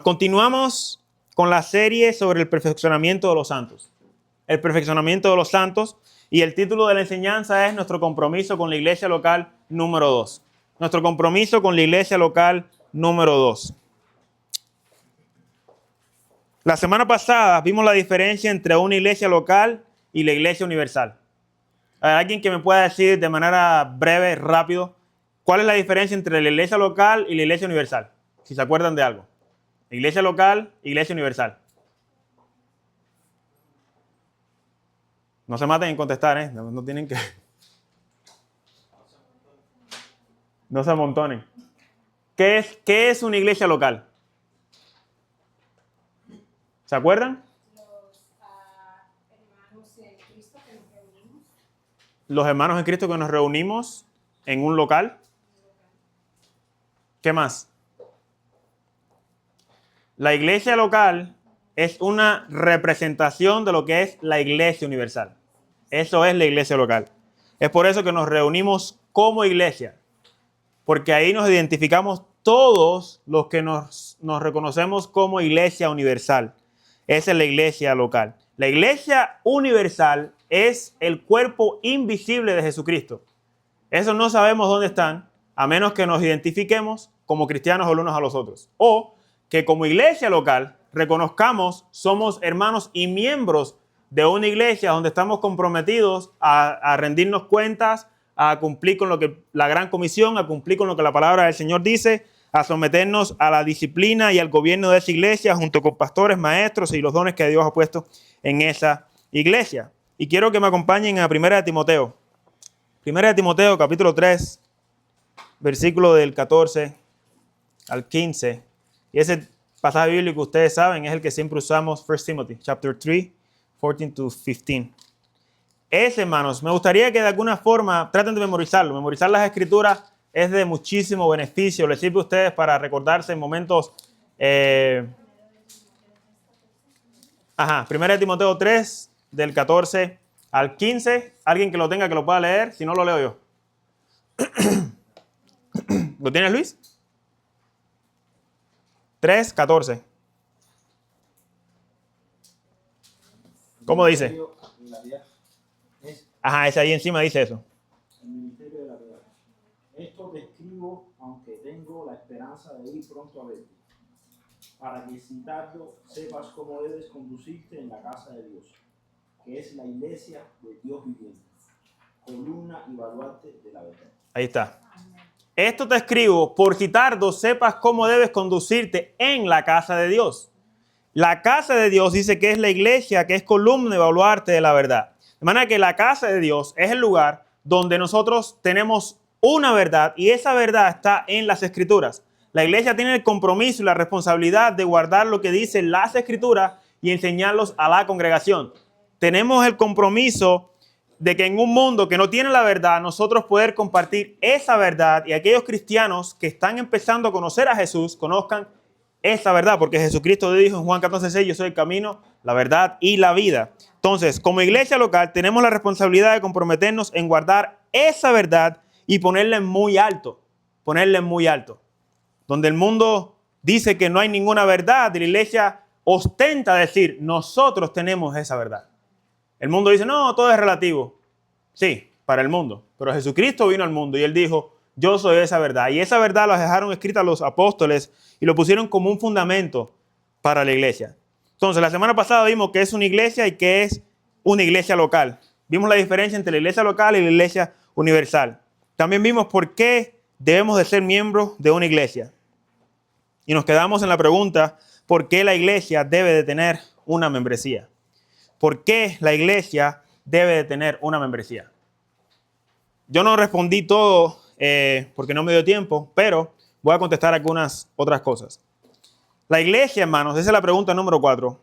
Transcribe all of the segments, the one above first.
Continuamos con la serie sobre el perfeccionamiento de los santos. El perfeccionamiento de los santos, y el título de la enseñanza es Nuestro compromiso con la iglesia local número 2. Nuestro compromiso con la iglesia local número 2. La semana pasada vimos la diferencia entre una iglesia local y la iglesia universal. ¿Hay alguien que me pueda decir de manera breve, rápido, cuál es la diferencia entre la iglesia local y la iglesia universal? Si se acuerdan de algo. Iglesia local, iglesia universal. No se maten en contestar, ¿eh? No tienen que... No se amontonen. ¿Qué es una iglesia local? ¿Se acuerdan? Hermanos en Cristo que nos reunimos. Los hermanos en Cristo que nos reunimos en un local. ¿Qué más? La iglesia local es una representación de lo que es la iglesia universal. Eso es la iglesia local. Es por eso que nos reunimos como iglesia. Porque ahí nos identificamos todos los que nos reconocemos como iglesia universal. Esa es la iglesia local. La iglesia universal es el cuerpo invisible de Jesucristo. Eso no sabemos dónde están, a menos que nos identifiquemos como cristianos los unos a los otros. O que como iglesia local reconozcamos somos hermanos y miembros de una iglesia donde estamos comprometidos a rendirnos cuentas, a cumplir con lo que la gran comisión, a cumplir con lo que la palabra del Señor dice, a someternos a la disciplina y al gobierno de esa iglesia junto con pastores, maestros y los dones que Dios ha puesto en esa iglesia. Y quiero que me acompañen a 1 Timoteo. 1 Timoteo capítulo 3, versículo del 14 al 15. Y ese pasaje bíblico, ustedes saben, es el que siempre usamos, 1 Timothy, chapter 3, 14 to 15. Hermanos, me gustaría que de alguna forma traten de memorizarlo. Memorizar las escrituras es de muchísimo beneficio. Les sirve a ustedes para recordarse en momentos... 1 Timoteo 3, del 14 al 15. Alguien que lo tenga, que lo pueda leer. Si no, lo leo yo. ¿Lo tienes, Luis? 3, 14. ¿Cómo dice? Ese ahí encima dice eso. El ministerio de la verdad. Esto te escribo, aunque tengo la esperanza de ir pronto a verte, para que sin tardo sepas cómo debes conducirte en la casa de Dios, que es la iglesia de Dios viviente, columna y baluarte de la verdad. Ahí está. Esto te escribo, por si tardo sepas cómo debes conducirte en la casa de Dios. La casa de Dios dice que es la iglesia, que es columna y baluarte de la verdad. De manera que la casa de Dios es el lugar donde nosotros tenemos una verdad y esa verdad está en las Escrituras. La iglesia tiene el compromiso y la responsabilidad de guardar lo que dicen las Escrituras y enseñarlos a la congregación. Tenemos el compromiso de que en un mundo que no tiene la verdad, nosotros poder compartir esa verdad y aquellos cristianos que están empezando a conocer a Jesús, conozcan esa verdad, porque Jesucristo dijo en Juan 14:6, yo soy el camino, la verdad y la vida. Entonces, como iglesia local, tenemos la responsabilidad de comprometernos en guardar esa verdad y ponerla en muy alto. Ponerla en muy alto. Donde el mundo dice que no hay ninguna verdad, y la iglesia ostenta decir, nosotros tenemos esa verdad. El mundo dice, no, todo es relativo. Sí, para el mundo. Pero Jesucristo vino al mundo y Él dijo, yo soy esa verdad. Y esa verdad la dejaron escrita los apóstoles y lo pusieron como un fundamento para la iglesia. Entonces, la semana pasada vimos que es una iglesia y que es una iglesia local. Vimos la diferencia entre la iglesia local y la iglesia universal. También vimos por qué debemos de ser miembros de una iglesia. Y nos quedamos en la pregunta, ¿por qué la iglesia debe de tener una membresía? ¿Por qué la iglesia debe de tener una membresía? Yo no respondí todo porque no me dio tiempo, pero voy a contestar algunas otras cosas. La iglesia, hermanos, esa es la pregunta número 4.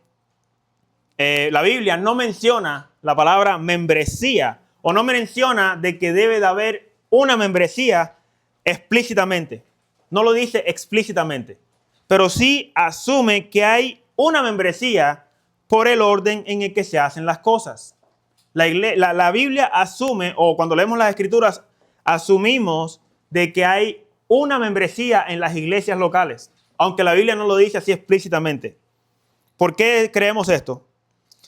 La Biblia no menciona la palabra membresía o no menciona de que debe de haber una membresía explícitamente. No lo dice explícitamente, pero sí asume que hay una membresía por el orden en el que se hacen las cosas. La Biblia asume, o cuando leemos las Escrituras, asumimos de que hay una membresía en las iglesias locales. aunque la Biblia no lo dice así explícitamente. ¿Por qué creemos esto?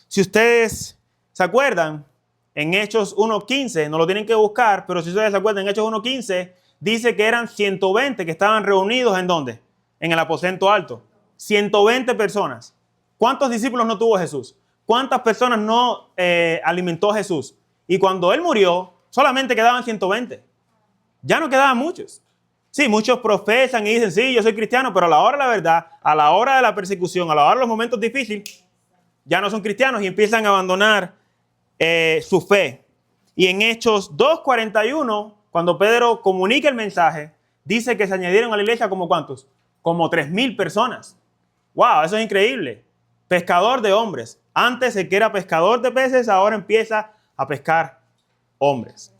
Si ustedes se acuerdan, en Hechos 1:15, no lo tienen que buscar, pero si ustedes se acuerdan, en Hechos 1:15 dice que eran 120 que estaban reunidos, ¿en dónde? En el aposento alto. 120 personas. ¿Cuántos discípulos no tuvo Jesús? ¿Cuántas personas no alimentó Jesús? Y cuando Él murió, solamente quedaban 120. Ya no quedaban muchos. Sí, muchos profesan y dicen, sí, yo soy cristiano, pero a la hora de la verdad, a la hora de la persecución, a la hora de los momentos difíciles, ya no son cristianos y empiezan a abandonar su fe. Y en Hechos 2:41, cuando Pedro comunica el mensaje, dice que se añadieron a la iglesia como ¿cuántos? Como 3,000 personas. ¡Wow! Eso es increíble. Pescador de hombres. Antes el que era pescador de peces, ahora empieza a pescar hombres.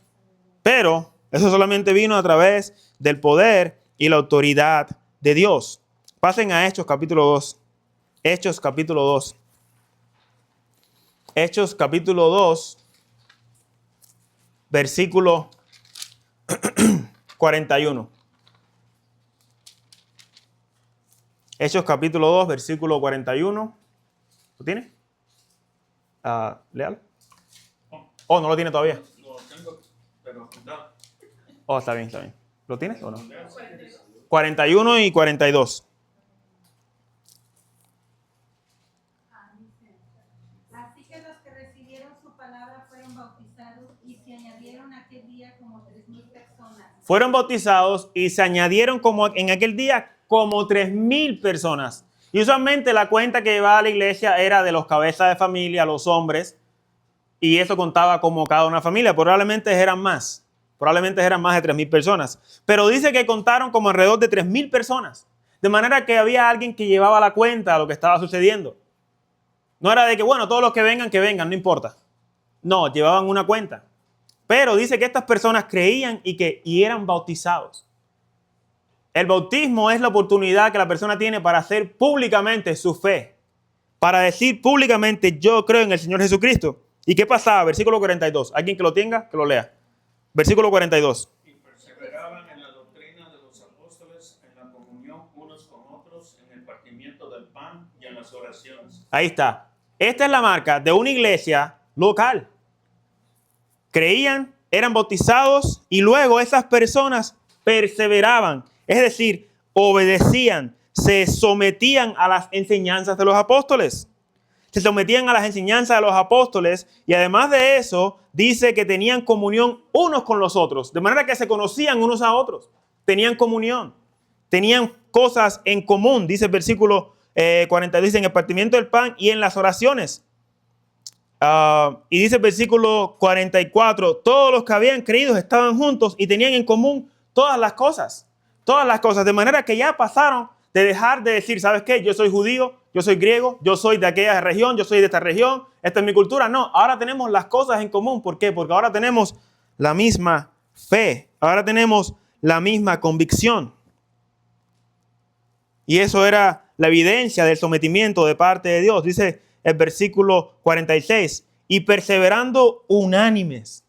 Pero eso solamente vino a través del poder y la autoridad de Dios. Pasen a Hechos capítulo 2. Hechos capítulo 2. Hechos capítulo 2, versículo 41. Hechos capítulo 2, versículo 41. ¿Lo tiene? ¿Leal? Oh, no lo tiene todavía. Lo tengo, pero no. Oh, está bien, está bien. ¿Lo tienes o no? 41 y 42. Así que los que recibieron su palabra fueron bautizados y se añadieron aquel día como 3,000 personas. Fueron bautizados y se añadieron como en aquel día como 3,000 personas. Y usualmente la cuenta que llevaba la iglesia era de los cabezas de familia, los hombres, y eso contaba como cada una familia. Probablemente eran más de 3,000 personas. Pero dice que contaron como alrededor de 3,000 personas. De manera que había alguien que llevaba la cuenta de lo que estaba sucediendo. No era de que, bueno, todos los que vengan, no importa. No, llevaban una cuenta. Pero dice que estas personas creían y eran bautizados. El bautismo es la oportunidad que la persona tiene para hacer públicamente su fe. Para decir públicamente, yo creo en el Señor Jesucristo. ¿Y qué pasaba? Versículo 42. ¿Alguien que lo tenga? Que lo lea. Versículo 42. Y perseveraban en la doctrina de los apóstoles, en la comunión unos con otros, en el partimiento del pan y en las oraciones. Ahí está. Esta es la marca de una iglesia local. Creían, eran bautizados y luego esas personas perseveraban. Es decir, obedecían, se sometían a las enseñanzas de los apóstoles. Se sometían a las enseñanzas de los apóstoles y además de eso, dice que tenían comunión unos con los otros. De manera que se conocían unos a otros. Tenían comunión. Tenían cosas en común. Dice el versículo 42, dice en el partimiento del pan y en las oraciones. Y dice el versículo 44, todos los que habían creído estaban juntos y tenían en común todas las cosas. Todas las cosas. De manera que ya pasaron de dejar de decir, ¿sabes qué? Yo soy judío, yo soy griego, yo soy de aquella región, yo soy de esta región, esta es mi cultura. No, ahora tenemos las cosas en común. ¿Por qué? Porque ahora tenemos la misma fe. Ahora tenemos la misma convicción. Y eso era la evidencia del sometimiento de parte de Dios. Dice el versículo 46, y perseverando unánimes.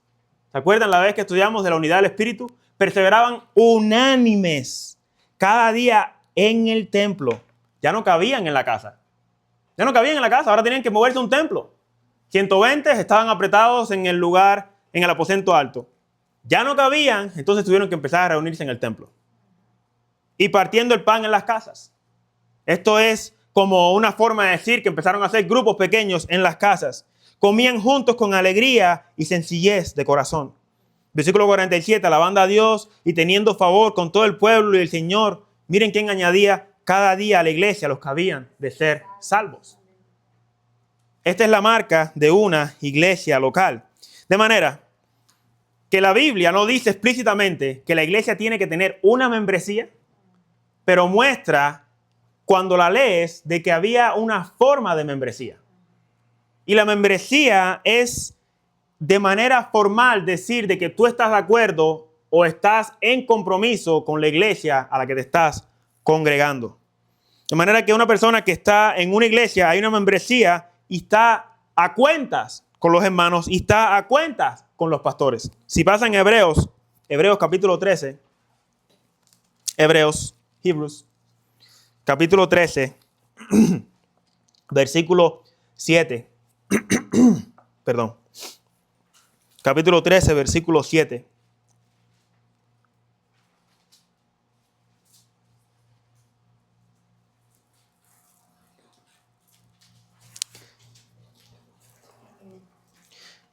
¿Se acuerdan la vez que estudiamos de la unidad del Espíritu? Perseveraban unánimes cada día en el templo. Ya no cabían en la casa. Ya no cabían en la casa, ahora tenían que moverse a un templo. 120 estaban apretados en el lugar, en el aposento alto. Ya no cabían, entonces tuvieron que empezar a reunirse en el templo. Y partiendo el pan en las casas. Esto es como una forma de decir que empezaron a hacer grupos pequeños en las casas. Comían juntos con alegría y sencillez de corazón. Versículo 47, alabando a Dios y teniendo favor con todo el pueblo y el Señor. Miren quién añadía cada día a la iglesia los que habían de ser salvos. Esta es la marca de una iglesia local. De manera que la Biblia no dice explícitamente que la iglesia tiene que tener una membresía, pero muestra cuando la lees de que había una forma de membresía. Y la membresía es de manera formal decir de que tú estás de acuerdo o estás en compromiso con la iglesia a la que te estás congregando. De manera que una persona que está en una iglesia, hay una membresía y está a cuentas con los hermanos y está a cuentas con los pastores. Si pasan Hebreos capítulo 13, Hebreos capítulo 13, versículo 7. Perdón. Capítulo 13, versículo 7.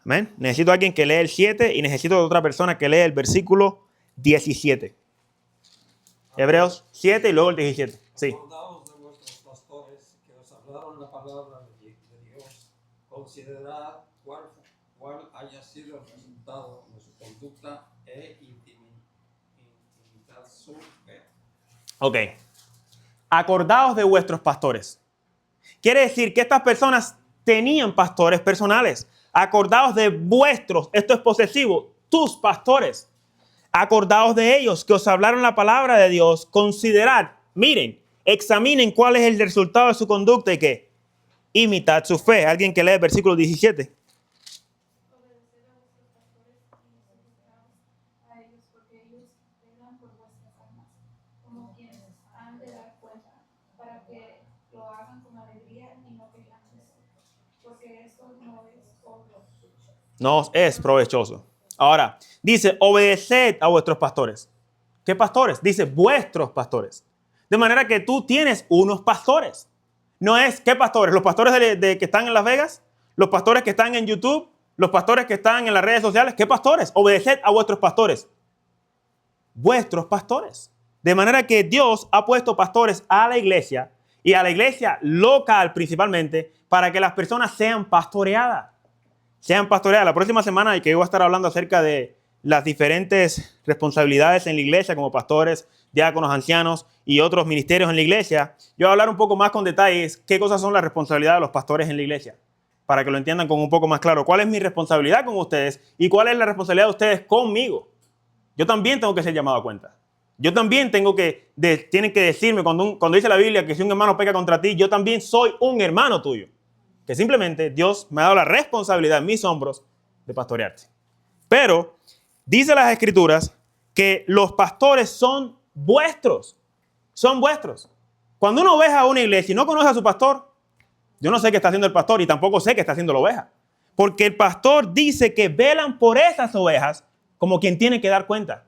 Amén. Necesito a alguien que lea el 7 y necesito a otra persona que lea el versículo 17. Hebreos 7 y luego el 17. Sí. Acordaos de vuestros pastores que os hablaron la palabra de Dios. Considerad cuál haya sido el resultado de su conducta e imitad su fe. Ok. Acordaos de vuestros pastores. Quiere decir que estas personas tenían pastores personales. Acordaos de vuestros, esto es posesivo, tus pastores. Acordaos de ellos que os hablaron la palabra de Dios. Considerad, miren, examinen cuál es el resultado de su conducta y qué. Imitad su fe. Alguien que lee el versículo 17. Obedecer a vuestros pastores y sujetaos a ellos, porque ellos velan por vuestras almas, como quienes han de dar cuenta, para que lo hagan con alegría y no quejándose, porque esto no es obvio. No es provechoso. Ahora, dice, obedeced a vuestros pastores. ¿Qué pastores? Dice, vuestros pastores. De manera que tú tienes unos pastores. No es, ¿qué pastores? ¿Los pastores de que están en Las Vegas? ¿Los pastores que están en YouTube? ¿Los pastores que están en las redes sociales? ¿Qué pastores? Obedeced a vuestros pastores. Vuestros pastores. De manera que Dios ha puesto pastores a la iglesia y a la iglesia local principalmente para que las personas sean pastoreadas. Sean pastoreadas. La próxima semana, y que yo voy a estar hablando acerca de las diferentes responsabilidades en la iglesia como pastores, diáconos, ancianos y otros ministerios en la iglesia, yo voy a hablar un poco más con detalles qué cosas son las responsabilidades de los pastores en la iglesia, para que lo entiendan con un poco más claro. ¿Cuál es mi responsabilidad con ustedes y cuál es la responsabilidad de ustedes conmigo? Yo también tengo que ser llamado a cuenta. Yo también tienen que decirme cuando dice la Biblia que si un hermano peca contra ti, yo también soy un hermano tuyo. Que simplemente Dios me ha dado la responsabilidad en mis hombros de pastorearte. Pero dice las Escrituras que los pastores son vuestros. Son vuestros. Cuando una oveja a una iglesia y no conoce a su pastor, yo no sé qué está haciendo el pastor y tampoco sé qué está haciendo la oveja. Porque el pastor dice que velan por esas ovejas como quien tiene que dar cuenta.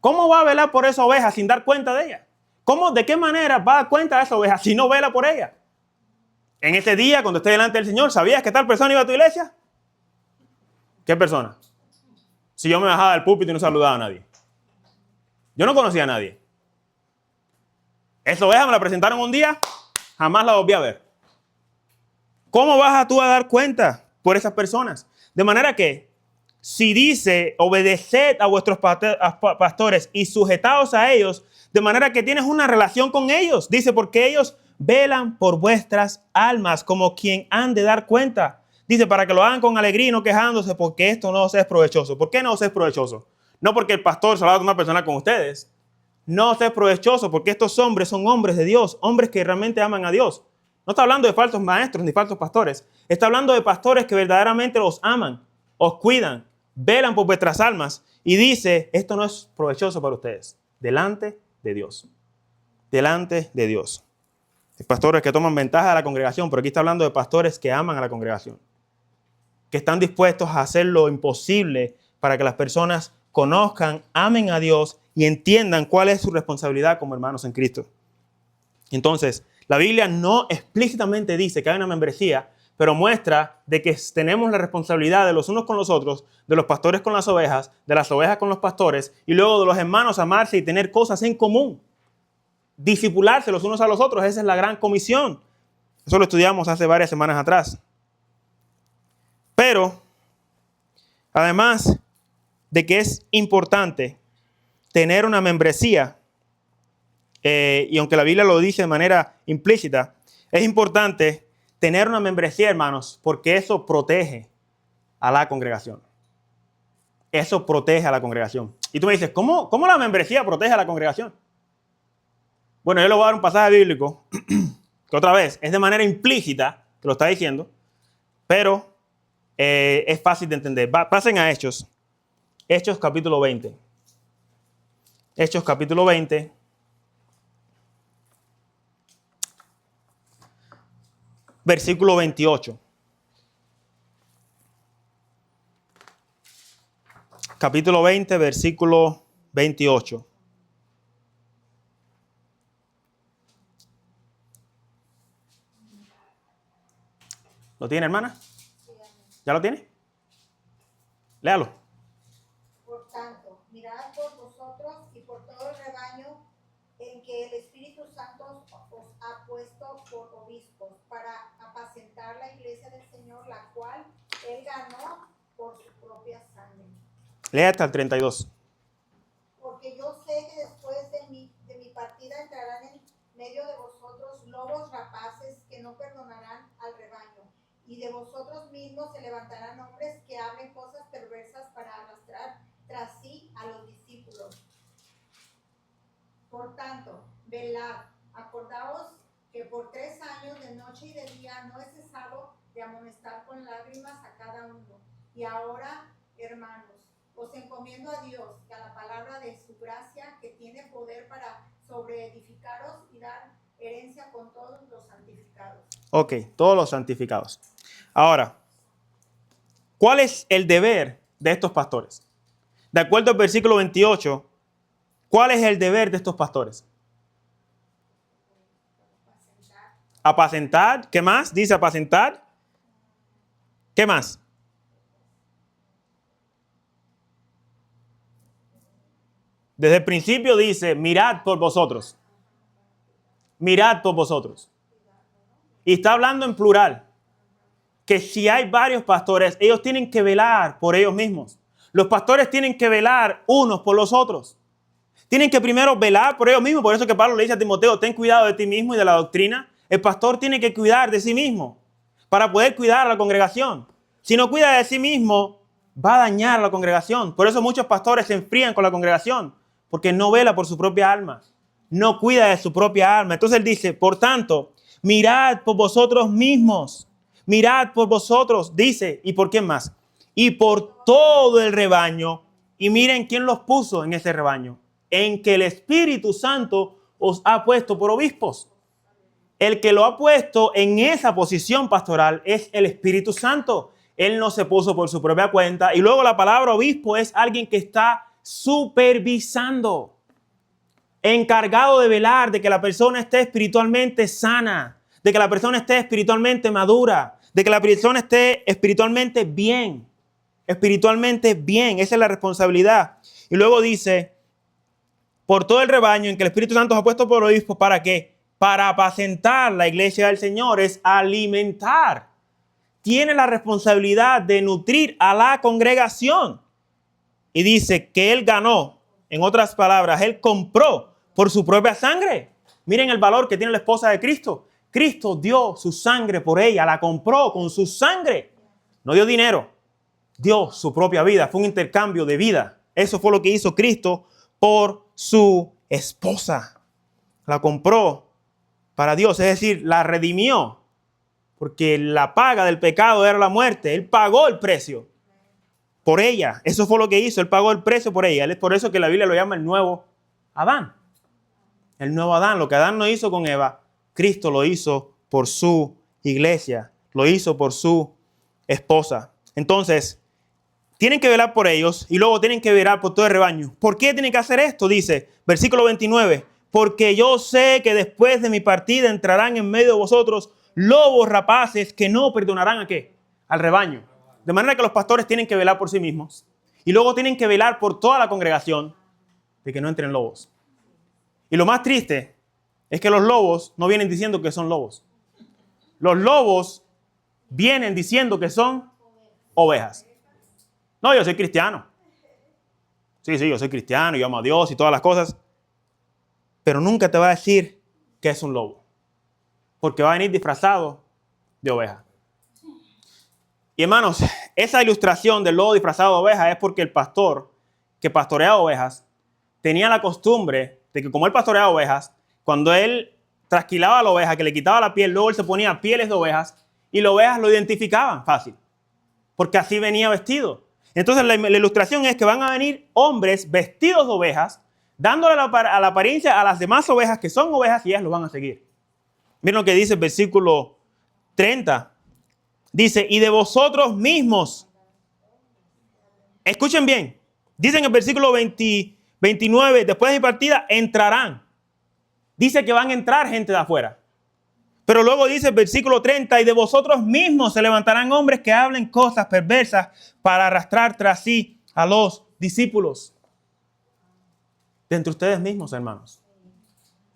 ¿Cómo va a velar por esa oveja sin dar cuenta de ella? ¿De qué manera va a dar cuenta de esa oveja si no vela por ella? En ese día, cuando esté delante del Señor, ¿sabías que tal persona iba a tu iglesia? ¿Qué persona? Si yo me bajaba del púlpito y no saludaba a nadie. Yo no conocía a nadie. Esa oveja me la presentaron un día, jamás la volví a ver. ¿Cómo vas tú a dar cuenta por esas personas? De manera que, si dice, obedeced a vuestros pastores y sujetaos a ellos, de manera que tienes una relación con ellos. Dice, porque ellos velan por vuestras almas como quien han de dar cuenta. Dice, para que lo hagan con alegría y no quejándose, porque esto no os es provechoso. ¿Por qué no os es provechoso? No porque el pastor se va a tomar personal con ustedes. No os es provechoso porque estos hombres son hombres de Dios, hombres que realmente aman a Dios. No está hablando de falsos maestros ni falsos pastores. Está hablando de pastores que verdaderamente los aman, os cuidan, velan por vuestras almas. Y dice, esto no es provechoso para ustedes. Delante de Dios. Delante de Dios. Hay pastores que toman ventaja de la congregación, pero aquí está hablando de pastores que aman a la congregación, que están dispuestos a hacer lo imposible para que las personas conozcan, amen a Dios y entiendan cuál es su responsabilidad como hermanos en Cristo. Entonces, la Biblia no explícitamente dice que hay una membresía, pero muestra de que tenemos la responsabilidad de los unos con los otros, de los pastores con las ovejas, de las ovejas con los pastores, y luego de los hermanos amarse y tener cosas en común. Discipularse los unos a los otros, esa es la gran comisión. Eso lo estudiamos hace varias semanas atrás. Pero, además de que es importante tener una membresía, y aunque la Biblia lo dice de manera implícita, es importante tener una membresía, hermanos, porque eso protege a la congregación. Eso protege a la congregación. Y tú me dices, ¿cómo la membresía protege a la congregación? Bueno, yo le voy a dar un pasaje bíblico que otra vez es de manera implícita que lo está diciendo, pero es fácil de entender. Pasen a Hechos. Hechos capítulo 20. Hechos capítulo 20. versículo 28. Capítulo 20, versículo 28. ¿Lo tiene, hermana? ¿Ya lo tiene? Léalo. Por tanto, mirad por vosotros y por todo el rebaño en que el Espíritu Santo os ha puesto por obispos para apacentar la iglesia del Señor, la cual él ganó por su propia sangre. Lea hasta el 32. Porque yo sé que después de mi partida entrarán en medio de vosotros lobos rapaces que no perdonarán al rebaño. Y de vosotros mismos se levantarán hombres que hablen cosas perversas para arrastrar tras sí a los discípulos. Por tanto, velad, acordaos que por 3 años de noche y de día no he cesado de amonestar con lágrimas a cada uno. Y ahora, hermanos, os encomiendo a Dios y a la palabra de su gracia, que tiene poder para sobreedificaros y dar herencia con todos los santificados. Ok, todos los santificados. Ahora, ¿cuál es el deber de estos pastores? De acuerdo al versículo 28, ¿cuál es el deber de estos pastores? Apacentar. ¿Qué más? Dice apacentar. ¿Qué más? Desde el principio dice, mirad por vosotros. Mirad por vosotros. Y está hablando en plural. Que si hay varios pastores, ellos tienen que velar por ellos mismos. Los pastores tienen que velar unos por los otros. Tienen que primero velar por ellos mismos. Por eso que Pablo le dice a Timoteo, ten cuidado de ti mismo y de la doctrina. El pastor tiene que cuidar de sí mismo para poder cuidar a la congregación. Si no cuida de sí mismo, va a dañar a la congregación. Por eso muchos pastores se enfrían con la congregación, porque no vela por su propia alma. No cuida de su propia alma. Entonces él dice, por tanto, mirad por vosotros mismos. Mirad por vosotros, dice, ¿y por quién más? Y por todo el rebaño. Y miren quién los puso en ese rebaño. En que el Espíritu Santo os ha puesto por obispos. El que lo ha puesto en esa posición pastoral es el Espíritu Santo. Él no se puso por su propia cuenta. Y luego la palabra obispo es alguien que está supervisando, encargado de velar de que la persona esté espiritualmente sana, de que la persona esté espiritualmente madura, de que la persona esté espiritualmente bien. Espiritualmente bien, esa es la responsabilidad. Y luego dice, por todo el rebaño en que el Espíritu Santo os ha puesto por obispos, ¿para qué? Para apacentar la iglesia del Señor, es alimentar. Tiene la responsabilidad de nutrir a la congregación. Y dice que él ganó, en otras palabras, él compró por su propia sangre. Miren el valor que tiene la esposa de Cristo. Cristo dio su sangre por ella, la compró con su sangre. No dio dinero, dio su propia vida. Fue un intercambio de vida. Eso fue lo que hizo Cristo por su esposa. La compró para Dios, es decir, la redimió. Porque la paga del pecado era la muerte. Él pagó el precio por ella. Eso fue lo que hizo. Él pagó el precio por ella. Es por eso que la Biblia lo llama el nuevo Adán. El nuevo Adán. Lo que Adán no hizo con Eva, Cristo lo hizo por su iglesia. Lo hizo por su esposa. Entonces, tienen que velar por ellos y luego tienen que velar por todo el rebaño. ¿Por qué tienen que hacer esto? Dice, versículo 29. Porque yo sé que después de mi partida entrarán en medio de vosotros lobos rapaces que no perdonarán ¿a qué? Al rebaño. De manera que los pastores tienen que velar por sí mismos y luego tienen que velar por toda la congregación de que no entren lobos. Y lo más triste es que los lobos no vienen diciendo que son lobos. Los lobos vienen diciendo que son ovejas. No, yo soy cristiano. Sí, yo soy cristiano, yo amo a Dios y todas las cosas. Pero nunca te va a decir que es un lobo. Porque va a venir disfrazado de oveja. Y hermanos, esa ilustración del lobo disfrazado de oveja es porque el pastor que pastoreaba ovejas tenía la costumbre de que como él pastoreaba ovejas, cuando él trasquilaba a la oveja, que le quitaba la piel, luego él se ponía pieles de ovejas y las ovejas lo identificaban fácil. Porque así venía vestido. Entonces la ilustración es que van a venir hombres vestidos de ovejas, dándole a la apariencia a las demás ovejas que son ovejas y ellas los van a seguir. Miren lo que dice el versículo 30. Dice, y de vosotros mismos. Escuchen bien. Dice en el versículo 29, después de mi partida, entrarán. Dice que van a entrar gente de afuera. Pero luego dice el versículo 30, y de vosotros mismos se levantarán hombres que hablen cosas perversas para arrastrar tras sí a los discípulos. De entre ustedes mismos, hermanos.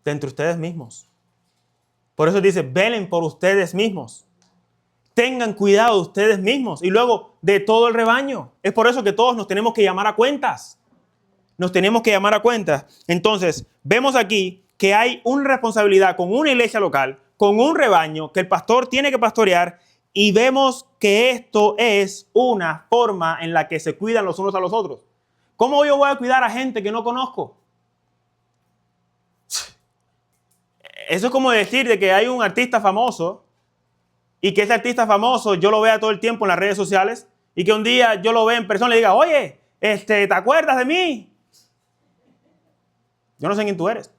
De entre ustedes mismos. Por eso dice, velen por ustedes mismos. Tengan cuidado de ustedes mismos. Y luego de todo el rebaño. Es por eso que todos nos tenemos que llamar a cuentas. Nos tenemos que llamar a cuentas. Entonces, vemos aquí que hay una responsabilidad con una iglesia local, con un rebaño que el pastor tiene que pastorear, y vemos que esto es una forma en la que se cuidan los unos a los otros. ¿Cómo yo voy a cuidar a gente que no conozco? Eso es como decir de que hay un artista famoso y que ese artista famoso yo lo vea todo el tiempo en las redes sociales y que un día yo lo vea en persona y le diga, oye, ¿te acuerdas de mí? Yo no sé quién tú eres.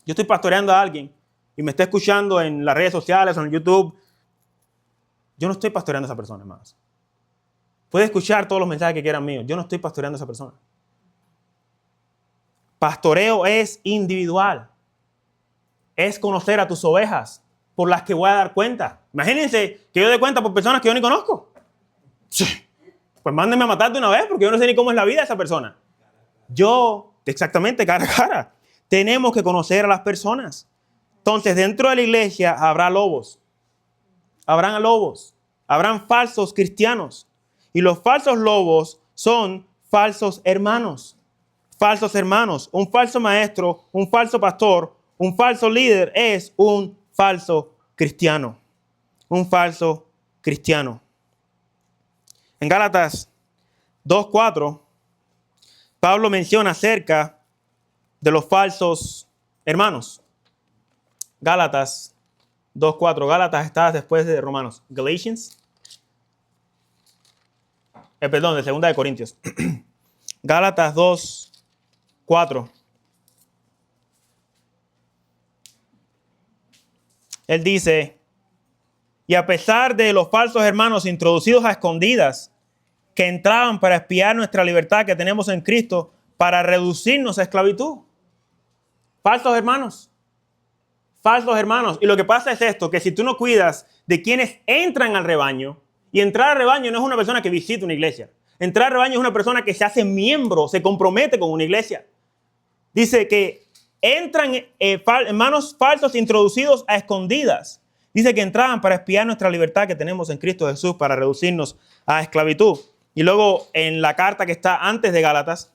Yo estoy pastoreando a alguien y me está escuchando en las redes sociales o en YouTube. Yo no estoy pastoreando a esa persona, hermanos. Puede escuchar todos los mensajes que quieran míos. Yo no estoy pastoreando a esa persona. Pastoreo es individual. Es conocer a tus ovejas por las que voy a dar cuenta. Imagínense que yo dé cuenta por personas que yo ni conozco. Pues mándenme a matar de una vez porque yo no sé ni cómo es la vida de esa persona. Yo, exactamente, cara a cara. Tenemos que conocer a las personas. Entonces, dentro de la iglesia habrá lobos. Habrán lobos. Habrán falsos cristianos. Y los falsos lobos son falsos hermanos. Falsos hermanos. Un falso maestro, un falso pastor, un falso líder es un falso cristiano. Un falso cristiano. En Gálatas 2:4, Pablo menciona acerca de los falsos hermanos. Gálatas 2:4. Gálatas está después de Romanos. Galatians. Perdón, de 2 de Corintios. Gálatas 2:4. Él dice, y a pesar de los falsos hermanos introducidos a escondidas, que entraban para espiar nuestra libertad que tenemos en Cristo, para reducirnos a esclavitud. Falsos hermanos. Falsos hermanos. Y lo que pasa es esto, que si tú no cuidas de quienes entran al rebaño, y entrar al rebaño no es una persona que visita una iglesia. Entrar al rebaño es una persona que se hace miembro, se compromete con una iglesia. Dice que entran hermanos falsos introducidos a escondidas. Dice que entraban para espiar nuestra libertad que tenemos en Cristo Jesús, para reducirnos a esclavitud. Y luego en la carta que está antes de Gálatas,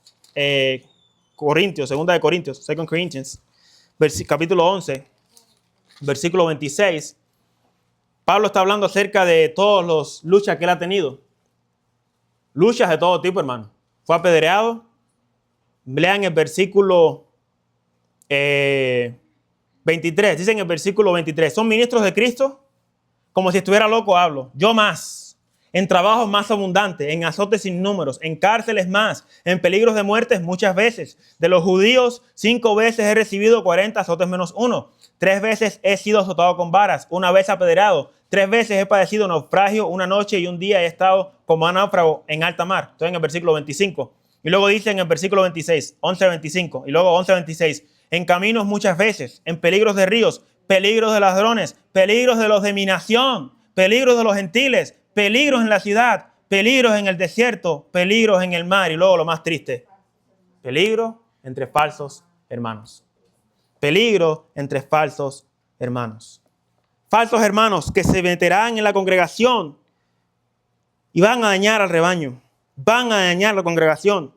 Corintios, 2 de Corintios, 2 Corinthians, capítulo 11, versículo 26, Pablo está hablando acerca de todas las luchas que él ha tenido. Luchas de todo tipo, hermano. Fue apedreado. Lean el versículo 23. Dice en el versículo 23. Son ministros de Cristo. Como si estuviera loco hablo. Yo más. En trabajos más abundantes. En azotes sin números. En cárceles más. En peligros de muertes muchas veces. De los judíos 5 veces he recibido 40 azotes menos 1. 3 veces he sido azotado con varas. 1 vez apedreado. 3 veces he padecido naufragio. 1 noche y 1 día he estado como náufrago en alta mar. Estoy en el versículo 25. Y luego dice en el versículo 26, 11:25. Y luego 11:26. En caminos muchas veces. En peligros de ríos. Peligros de ladrones. Peligros de los de mi nación. Peligros de los gentiles. Peligros en la ciudad. Peligros en el desierto. Peligros en el mar. Y luego lo más triste. Peligro entre falsos hermanos. Peligro entre falsos hermanos. Falsos hermanos que se meterán en la congregación y van a dañar al rebaño. Van a dañar la congregación.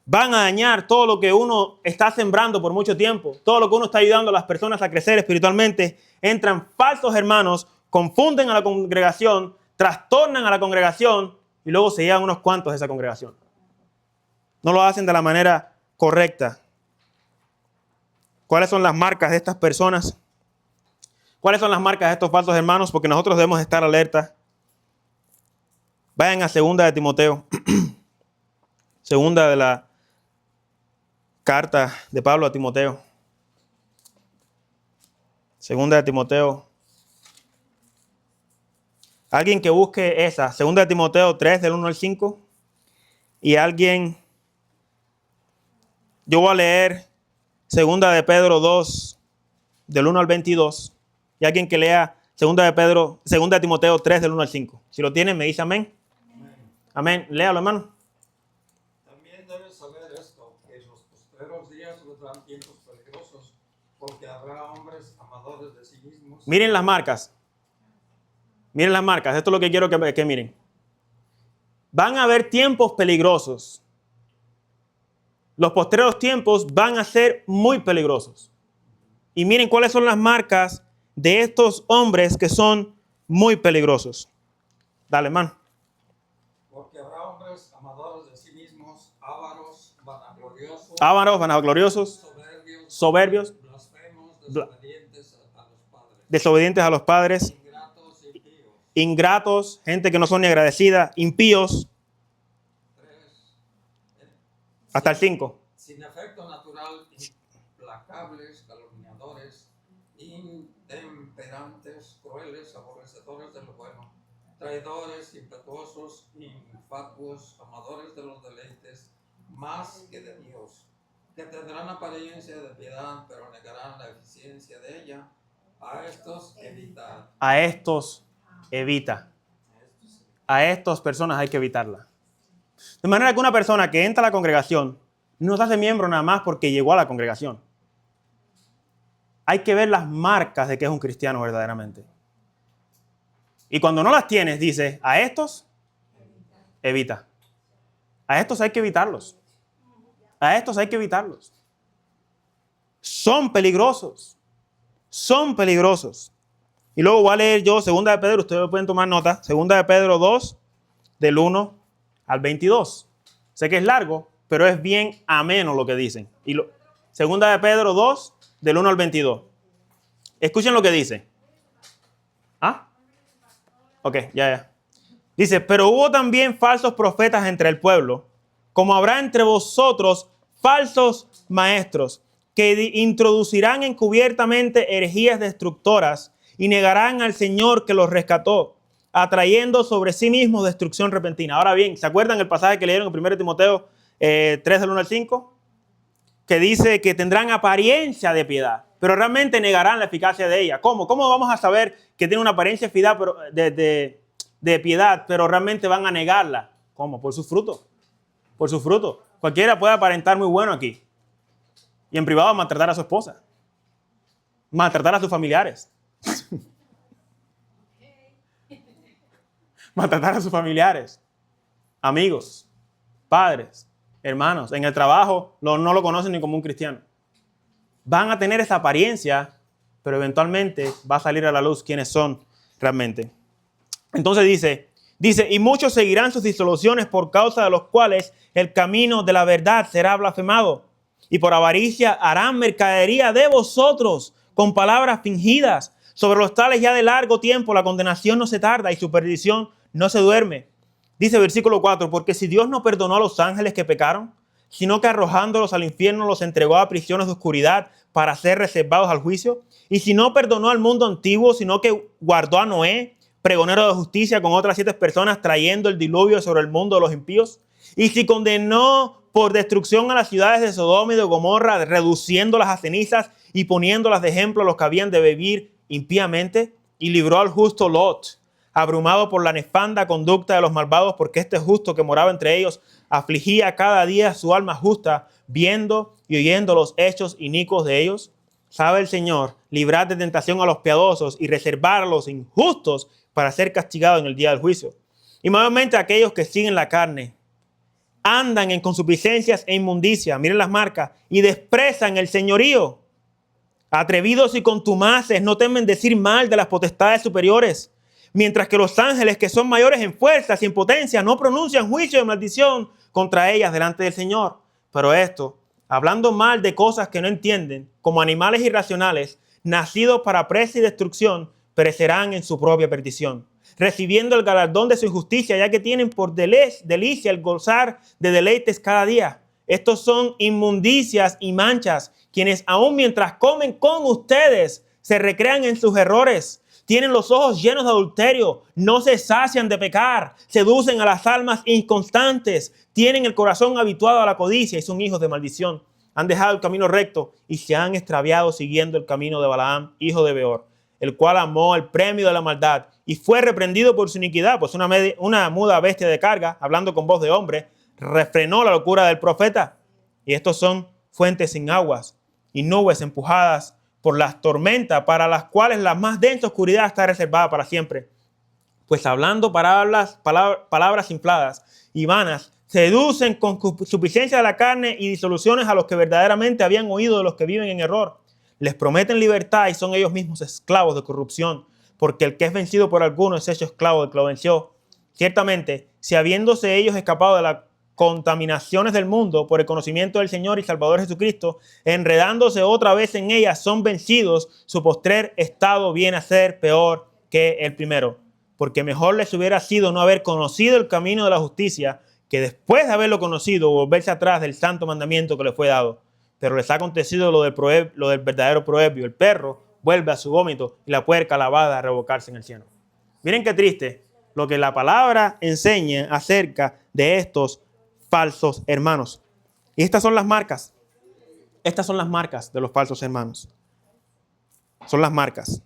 Van a dañar todo lo que uno está sembrando por mucho tiempo. Todo lo que uno está ayudando a las personas a crecer espiritualmente. Entran falsos hermanos, confunden a la congregación, trastornan a la congregación y luego se llevan unos cuantos de esa congregación. No lo hacen de la manera correcta. ¿Cuáles son las marcas de estas personas? ¿Cuáles son las marcas de estos falsos hermanos? Porque nosotros debemos estar alerta. Vayan a 2 de Timoteo. 2 de la carta de Pablo a Timoteo. 2 de Timoteo. Alguien que busque esa, 2 de Timoteo 3, del 1 al 5. Y alguien, yo voy a leer 2 de Pedro 2, del 1 al 22. Y alguien que lea 2 de Timoteo 3, del 1 al 5. Si lo tienen, me dice amén. Amén. Léalo, hermano. También debes saber esto, que en los postreros días vendrán tiempos peligrosos, porque habrá hombres amadores de sí mismos. Miren las marcas. Miren las marcas. Esto es lo que quiero que miren. Van a haber tiempos peligrosos. Los postreros tiempos van a ser muy peligrosos. Y miren cuáles son las marcas de estos hombres que son muy peligrosos. Dale, hermano. Porque habrá hombres amadores de sí mismos, ávaros, Vanagloriosos, soberbios, blasfemos, desobedientes a los padres, ingratos, gente que no son ni agradecida, impíos, hasta el 5. Sin afecto natural, implacables, calumniadores, intemperantes, crueles, aborrecedores de lo bueno, traidores, impetuosos, infatuos, amadores de los deleites, más que de Dios, que tendrán apariencia de piedad, pero negarán la eficiencia de ella. A estos evitad. A estos evita. A estas personas hay que evitarla. De manera que una persona que entra a la congregación no se hace miembro nada más porque llegó a la congregación. Hay que ver las marcas de que es un cristiano verdaderamente. Y cuando no las tienes, dice, a estos evita. A estos hay que evitarlos. A estos hay que evitarlos. Son peligrosos. Son peligrosos. Y luego voy a leer yo 2 de Pedro, ustedes pueden tomar nota, 2 de Pedro 2, del 1 al 22. Sé que es largo, pero es bien ameno lo que dicen. 2 de Pedro 2, del 1 al 22. Escuchen lo que dice. ¿Ah? Ok, ya. Dice, pero hubo también falsos profetas entre el pueblo, como habrá entre vosotros falsos maestros, que introducirán encubiertamente herejías destructoras y negarán al Señor que los rescató, atrayendo sobre sí mismos destrucción repentina. Ahora bien, ¿se acuerdan el pasaje que leyeron en 1 Timoteo 3, del 1 al 5? Que dice que tendrán apariencia de piedad, pero realmente negarán la eficacia de ella. ¿Cómo? ¿Cómo vamos a saber que tiene una apariencia de piedad, pero realmente van a negarla? ¿Cómo? Por su fruto. Por su fruto. Cualquiera puede aparentar muy bueno aquí. Y en privado maltratar a su esposa. Maltratar a sus familiares. Maltratar a sus familiares. Amigos. Padres. Hermanos. En el trabajo no lo conocen ni como un cristiano. Van a tener esa apariencia, pero eventualmente va a salir a la luz quiénes son realmente. Entonces dice, y muchos seguirán sus disoluciones por causa de los cuales el camino de la verdad será blasfemado. Y por avaricia harán mercadería de vosotros con palabras fingidas. Sobre los tales ya de largo tiempo la condenación no se tarda y su perdición no se duerme. Dice versículo 4, porque si Dios no perdonó a los ángeles que pecaron, sino que arrojándolos al infierno los entregó a prisiones de oscuridad para ser reservados al juicio. Y si no perdonó al mundo antiguo, sino que guardó a Noé, pregonero de justicia, con otras 7 personas, trayendo el diluvio sobre el mundo de los impíos. Y si condenó por destrucción a las ciudades de Sodoma y de Gomorra, reduciéndolas a cenizas y poniéndolas de ejemplo a los que habían de vivir impíamente, y libró al justo Lot, abrumado por la nefanda conducta de los malvados, porque este justo que moraba entre ellos afligía cada día su alma justa, viendo y oyendo los hechos inicuos de ellos. Sabe el Señor librar de tentación a los piadosos y reservar a los injustos para ser castigados en el día del juicio. Y mayormente aquellos que siguen la carne andan en consuficiencias e inmundicia, miren las marcas, y desprecian el señorío. Atrevidos y contumaces no temen decir mal de las potestades superiores, mientras que los ángeles que son mayores en fuerzas y en potencia no pronuncian juicio de maldición contra ellas delante del Señor. Pero esto, hablando mal de cosas que no entienden, como animales irracionales, nacidos para presa y destrucción, perecerán en su propia perdición, recibiendo el galardón de su injusticia, ya que tienen por delicia el gozar de deleites cada día. Estos son inmundicias y manchas, quienes aun mientras comen con ustedes se recrean en sus errores, tienen los ojos llenos de adulterio, no se sacian de pecar, seducen a las almas inconstantes, tienen el corazón habituado a la codicia y son hijos de maldición. Han dejado el camino recto y se han extraviado siguiendo el camino de Balaam, hijo de Beor, el cual amó el premio de la maldad y fue reprendido por su iniquidad, pues una muda bestia de carga, hablando con voz de hombre, refrenó la locura del profeta. Y estos son fuentes sin aguas y nubes empujadas por las tormentas, para las cuales la más densa oscuridad está reservada para siempre. Pues hablando palabras infladas y vanas, seducen con suficiencia de la carne y disoluciones a los que verdaderamente habían oído de los que viven en error. Les prometen libertad y son ellos mismos esclavos de corrupción, porque el que es vencido por alguno es hecho esclavo del que lo venció. Ciertamente, si habiéndose ellos escapado de las contaminaciones del mundo por el conocimiento del Señor y Salvador Jesucristo, enredándose otra vez en ellas, son vencidos, su postrer estado viene a ser peor que el primero. Porque mejor les hubiera sido no haber conocido el camino de la justicia, que después de haberlo conocido, volverse atrás del santo mandamiento que les fue dado. Pero les ha acontecido lo del verdadero proverbio: el perro vuelve a su vómito y la puerca lavada a revocarse en el cielo. Miren qué triste lo que la palabra enseña acerca de estos falsos hermanos. Y estas son las marcas. Estas son las marcas de los falsos hermanos. Son las marcas.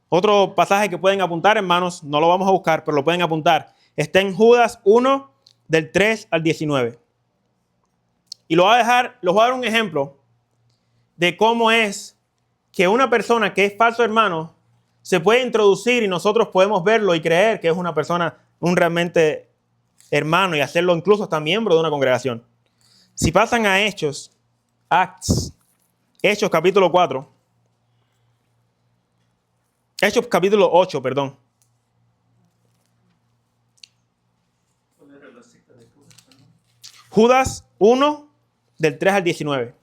Otro pasaje que pueden apuntar, hermanos, no lo vamos a buscar, pero lo pueden apuntar. Está en Judas 1, del 3 al 19. Y les voy a dar un ejemplo de cómo es que una persona que es falso hermano se puede introducir y nosotros podemos verlo y creer que es una persona, un realmente hermano, y hacerlo incluso hasta miembro de una congregación. Si pasan a Hechos capítulo 4, Hechos capítulo 8, perdón. Judas 1, del 3 al 19.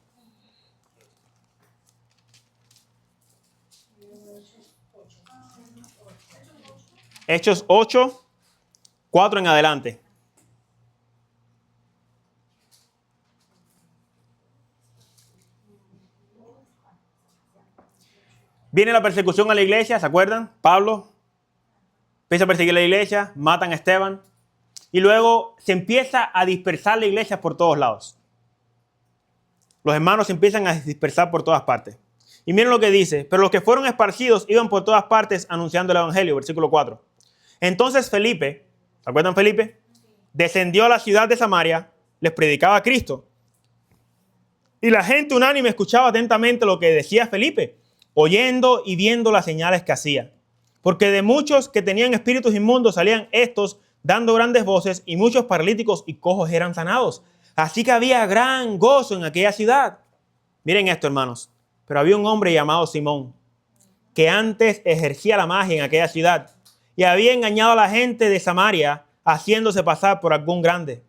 Hechos 8, 4 en adelante. Viene la persecución a la iglesia, ¿se acuerdan? Pablo empieza a perseguir la iglesia, matan a Esteban y luego se empieza a dispersar la iglesia por todos lados. Los hermanos se empiezan a dispersar por todas partes. Y miren lo que dice: pero los que fueron esparcidos iban por todas partes anunciando el evangelio, versículo 4. Entonces Felipe, ¿se acuerdan Felipe? Descendió a la ciudad de Samaria, les predicaba a Cristo. Y la gente unánime escuchaba atentamente lo que decía Felipe, oyendo y viendo las señales que hacía. Porque de muchos que tenían espíritus inmundos salían estos dando grandes voces, y muchos paralíticos y cojos eran sanados. Así que había gran gozo en aquella ciudad. Miren esto, hermanos. Pero había un hombre llamado Simón, que antes ejercía la magia en aquella ciudad y había engañado a la gente de Samaria, haciéndose pasar por algún grande.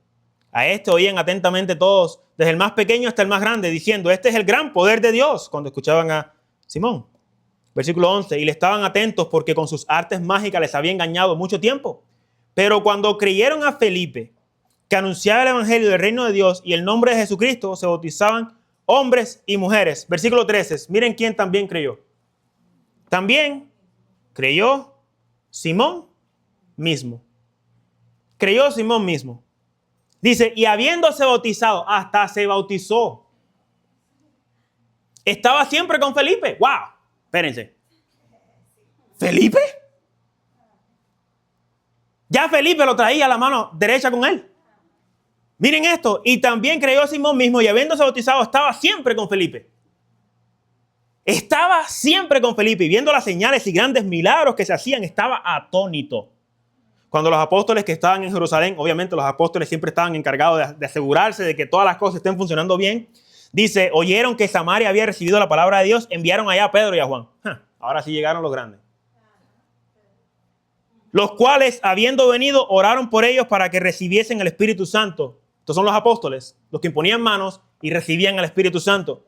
A este oían atentamente todos, desde el más pequeño hasta el más grande, diciendo: este es el gran poder de Dios, cuando escuchaban a Simón. Versículo 11, y le estaban atentos porque con sus artes mágicas les había engañado mucho tiempo. Pero cuando creyeron a Felipe, que anunciaba el evangelio del reino de Dios y el nombre de Jesucristo, se bautizaban hombres y mujeres. Versículo 13, miren quién también creyó. También creyó Simón mismo. Creyó Simón mismo. Dice, y habiéndose bautizado, hasta se bautizó. Estaba siempre con Felipe. ¡Wow! Espérense. ¿Felipe? Ya Felipe lo traía a la mano derecha con él. Miren esto. Y también creyó Simón mismo, y habiéndose bautizado, estaba siempre con Felipe. Estaba siempre con Felipe, y viendo las señales y grandes milagros que se hacían, estaba atónito. Cuando los apóstoles que estaban en Jerusalén, obviamente los apóstoles siempre estaban encargados de asegurarse de que todas las cosas estén funcionando bien. Dice, oyeron que Samaria había recibido la palabra de Dios, enviaron allá a Pedro y a Juan. Ahora sí llegaron los grandes. Los cuales, habiendo venido, oraron por ellos para que recibiesen el Espíritu Santo. Estos son los apóstoles, los que imponían manos y recibían el Espíritu Santo.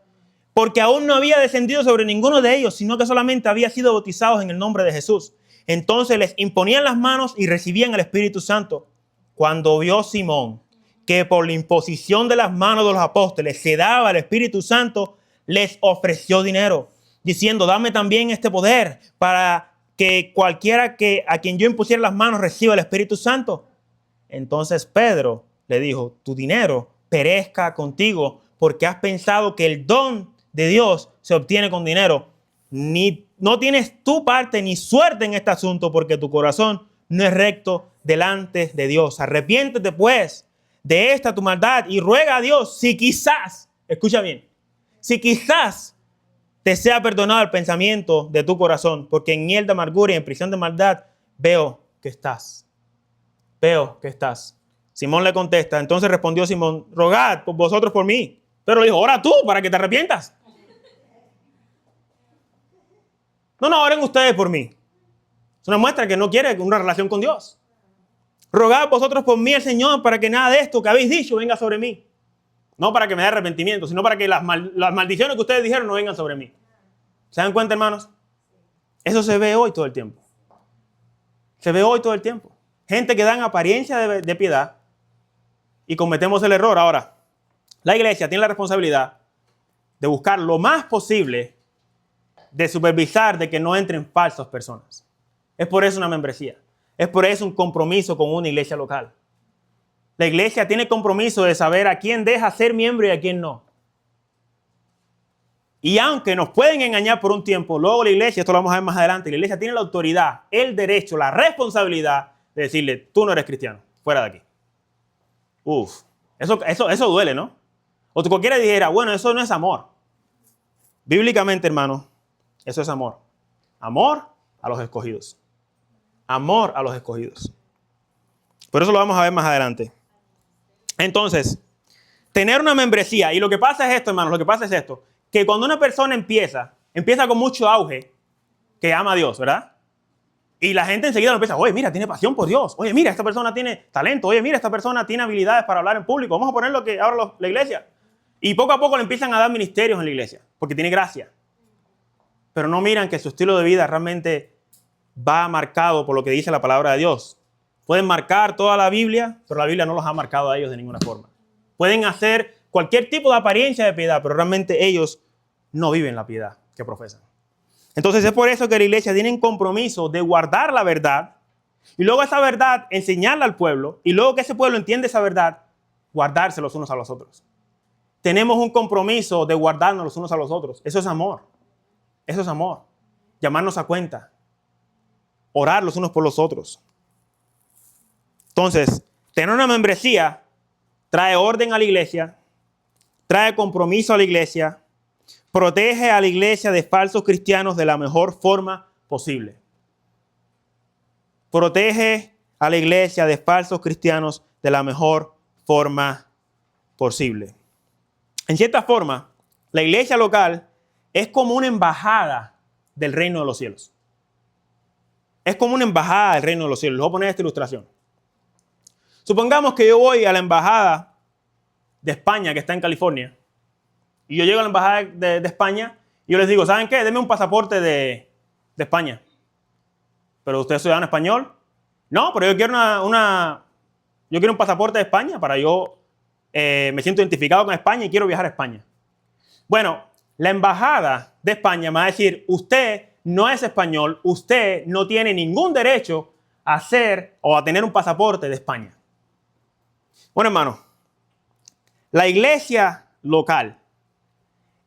Porque aún no había descendido sobre ninguno de ellos, sino que solamente había sido bautizados en el nombre de Jesús. Entonces les imponían las manos y recibían el Espíritu Santo. Cuando vio Simón que por la imposición de las manos de los apóstoles se daba el Espíritu Santo, les ofreció dinero, diciendo, dame también este poder para que cualquiera a quien yo impusiera las manos reciba el Espíritu Santo. Entonces Pedro le dijo, tu dinero perezca contigo, porque has pensado que el don de Dios se obtiene con dinero. No tienes tu parte ni suerte en este asunto, porque tu corazón no es recto delante de Dios. Arrepiéntete pues de esta tu maldad y ruega a Dios si quizás, escucha bien, si quizás te sea perdonado el pensamiento de tu corazón, porque en hiel de amargura y en prisión de maldad veo que estás. Veo que estás. Simón le contesta, entonces respondió Simón, rogad por vosotros por mí. Pero le dijo, ora tú para que te arrepientas. No, oren ustedes por mí. Es una muestra que no quiere una relación con Dios. Rogad vosotros por mí al Señor para que nada de esto que habéis dicho venga sobre mí. No para que me dé arrepentimiento, sino para que las maldiciones que ustedes dijeron no vengan sobre mí. ¿Se dan cuenta, hermanos? Eso se ve hoy todo el tiempo. Se ve hoy todo el tiempo. Gente que dan apariencia de piedad y cometemos el error. Ahora, la iglesia tiene la responsabilidad de buscar lo más posible de supervisar de que no entren falsas personas. Es por eso una membresía. Es por eso un compromiso con una iglesia local. La iglesia tiene compromiso de saber a quién deja ser miembro y a quién no. Y aunque nos pueden engañar por un tiempo, luego la iglesia, esto lo vamos a ver más adelante, la iglesia tiene la autoridad, el derecho, la responsabilidad de decirle, tú no eres cristiano, fuera de aquí. Eso duele, ¿no? O cualquiera dijera, bueno, eso no es amor. Bíblicamente, hermano, eso es amor. Amor a los escogidos. Amor a los escogidos. Por eso lo vamos a ver más adelante. Entonces, tener una membresía, y lo que pasa es esto, hermanos, lo que pasa es esto, que cuando una persona empieza con mucho auge, que ama a Dios, ¿verdad? Y la gente enseguida lo empieza, oye, mira, tiene pasión por Dios. Oye, mira, esta persona tiene talento. Oye, mira, esta persona tiene habilidades para hablar en público. Vamos a poner lo que ahora la iglesia. Y poco a poco le empiezan a dar ministerios en la iglesia, porque tiene gracia. Pero no miran que su estilo de vida realmente va marcado por lo que dice la palabra de Dios. Pueden marcar toda la Biblia, pero la Biblia no los ha marcado a ellos de ninguna forma. Pueden hacer cualquier tipo de apariencia de piedad, pero realmente ellos no viven la piedad que profesan. Entonces es por eso que la iglesia tiene un compromiso de guardar la verdad y luego esa verdad enseñarla al pueblo y luego que ese pueblo entiende esa verdad, guardarse los unos a los otros. Tenemos un compromiso de guardarnos los unos a los otros. Eso es amor. Eso es amor. Llamarnos a cuenta. Orar los unos por los otros. Entonces, tener una membresía trae orden a la iglesia, trae compromiso a la iglesia, protege a la iglesia de falsos cristianos de la mejor forma posible. Protege a la iglesia de falsos cristianos de la mejor forma posible. En cierta forma, la iglesia local es como una embajada del reino de los cielos. Es como una embajada del reino de los cielos. Les voy a poner esta ilustración. Supongamos que yo voy a la embajada de España que está en California y yo llego a la embajada de España y yo les digo, ¿saben qué? Denme un pasaporte de España. ¿Pero usted es ciudadano español? No, pero yo quiero yo quiero un pasaporte de España para yo me siento identificado con España y quiero viajar a España. Bueno, la embajada de España me va a decir, usted no es español, usted no tiene ningún derecho a hacer o a tener un pasaporte de España. Bueno, hermano, la iglesia local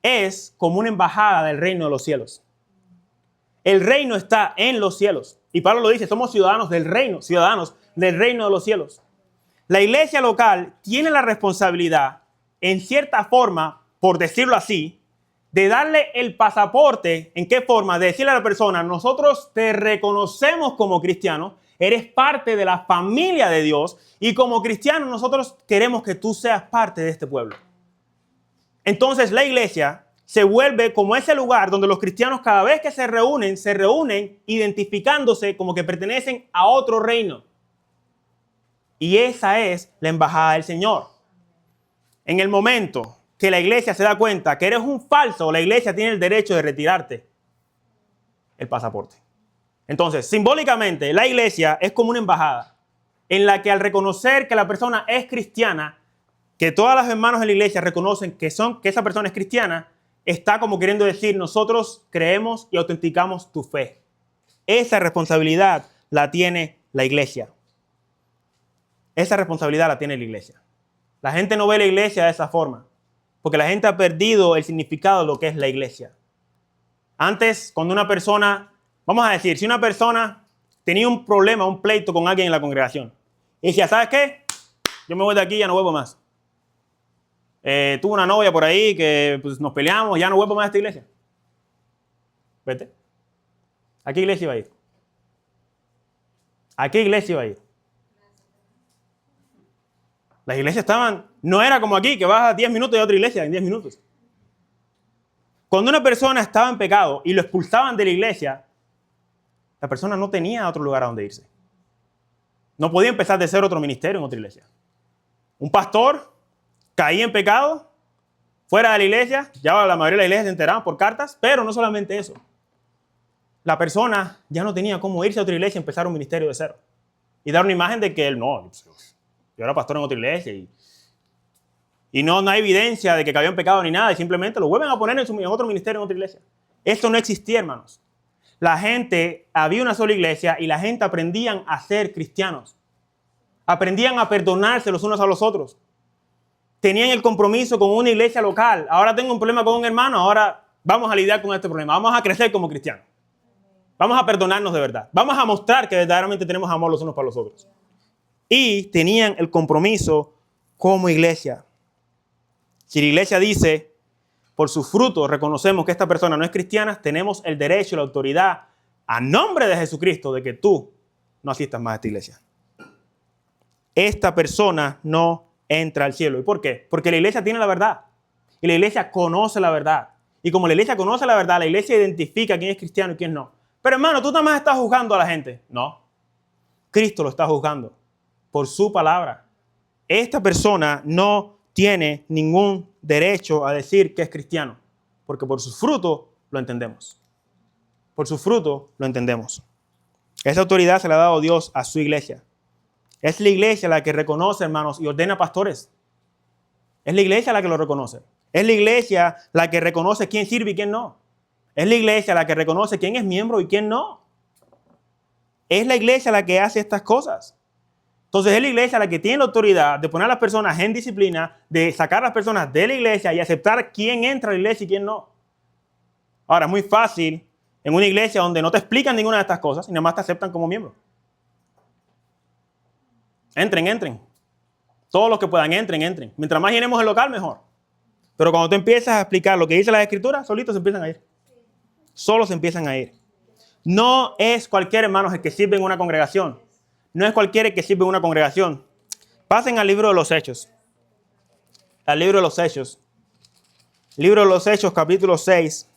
es como una embajada del reino de los cielos. El reino está en los cielos. Y Pablo lo dice, somos ciudadanos del reino de los cielos. La iglesia local tiene la responsabilidad, en cierta forma, por decirlo así, de darle el pasaporte. ¿En qué forma? De decirle a la persona, nosotros te reconocemos como cristiano, eres parte de la familia de Dios y como cristiano nosotros queremos que tú seas parte de este pueblo. Entonces la iglesia se vuelve como ese lugar donde los cristianos cada vez que se reúnen identificándose como que pertenecen a otro reino. Y esa es la embajada del Señor. En el momento que la iglesia se da cuenta que eres un falso, la iglesia tiene el derecho de retirarte el pasaporte. Entonces, simbólicamente, la iglesia es como una embajada en la que al reconocer que la persona es cristiana, que todas las hermanos de la iglesia reconocen que esa persona es cristiana, está como queriendo decir, nosotros creemos y autenticamos tu fe. Esa responsabilidad la tiene la iglesia. Esa responsabilidad la tiene la iglesia. La gente no ve la iglesia de esa forma, porque la gente ha perdido el significado de lo que es la iglesia. Antes, cuando una persona, vamos a decir, si una persona tenía un problema, un pleito con alguien en la congregación, y decía, ¿sabes qué? Yo me voy de aquí, ya no vuelvo más. Tuve una novia por ahí que pues, nos peleamos, ya no vuelvo más a esta iglesia. Vete. ¿A qué iglesia iba a ir? ¿A qué iglesia iba a ir? Las iglesias estaban, no era como aquí, que vas a 10 minutos de otra iglesia en 10 minutos. Cuando una persona estaba en pecado y lo expulsaban de la iglesia, la persona no tenía otro lugar a donde irse. No podía empezar de cero otro ministerio en otra iglesia. Un pastor caía en pecado, fuera de la iglesia, ya la mayoría de las iglesias se enteraban por cartas, pero no solamente eso. La persona ya no tenía cómo irse a otra iglesia y empezar un ministerio de cero. Y dar una imagen de que él no, yo era pastor en otra iglesia y no hay evidencia de que cayó en pecado ni nada y simplemente lo vuelven a poner en otro ministerio en otra iglesia. Esto no existía, hermanos. La gente, había una sola iglesia y la gente aprendían a ser cristianos. Aprendían a perdonarse los unos a los otros. Tenían el compromiso con una iglesia local. Ahora tengo un problema con un hermano, ahora vamos a lidiar con este problema. Vamos a crecer como cristianos. Vamos a perdonarnos de verdad. Vamos a mostrar que verdaderamente tenemos amor los unos para los otros. Y tenían el compromiso como iglesia. Si la iglesia dice, por sus frutos reconocemos que esta persona no es cristiana, tenemos el derecho y la autoridad a nombre de Jesucristo de que tú no asistas más a esta iglesia. Esta persona no entra al cielo. ¿Y por qué? Porque la iglesia tiene la verdad. Y la iglesia conoce la verdad. Y como la iglesia conoce la verdad, la iglesia identifica quién es cristiano y quién no. Pero hermano, tú nada más estás juzgando a la gente. No. Cristo lo está juzgando por su palabra. Esta persona no tiene ningún derecho a decir que es cristiano, porque por sus frutos lo entendemos. Por sus frutos lo entendemos. Esa autoridad se la ha dado Dios a su iglesia. Es la iglesia la que reconoce, hermanos, y ordena pastores. Es la iglesia la que lo reconoce. Es la iglesia la que reconoce quién sirve y quién no. Es la iglesia la que reconoce quién es miembro y quién no. Es la iglesia la que hace estas cosas. Entonces es la iglesia la que tiene la autoridad de poner a las personas en disciplina, de sacar a las personas de la iglesia y aceptar quién entra a la iglesia y quién no. Ahora, es muy fácil en una iglesia donde no te explican ninguna de estas cosas y nada más te aceptan como miembro. Entren. Todos los que puedan, entren. Mientras más llenemos el local, mejor. Pero cuando tú empiezas a explicar lo que dice las Escrituras, solitos se empiezan a ir. Solos se empiezan a ir. No es cualquier hermano el que sirve en una congregación. No es cualquiera que sirve en una congregación. Pasen al libro de los Hechos. Al libro de los Hechos. Libro de los Hechos, capítulo 6.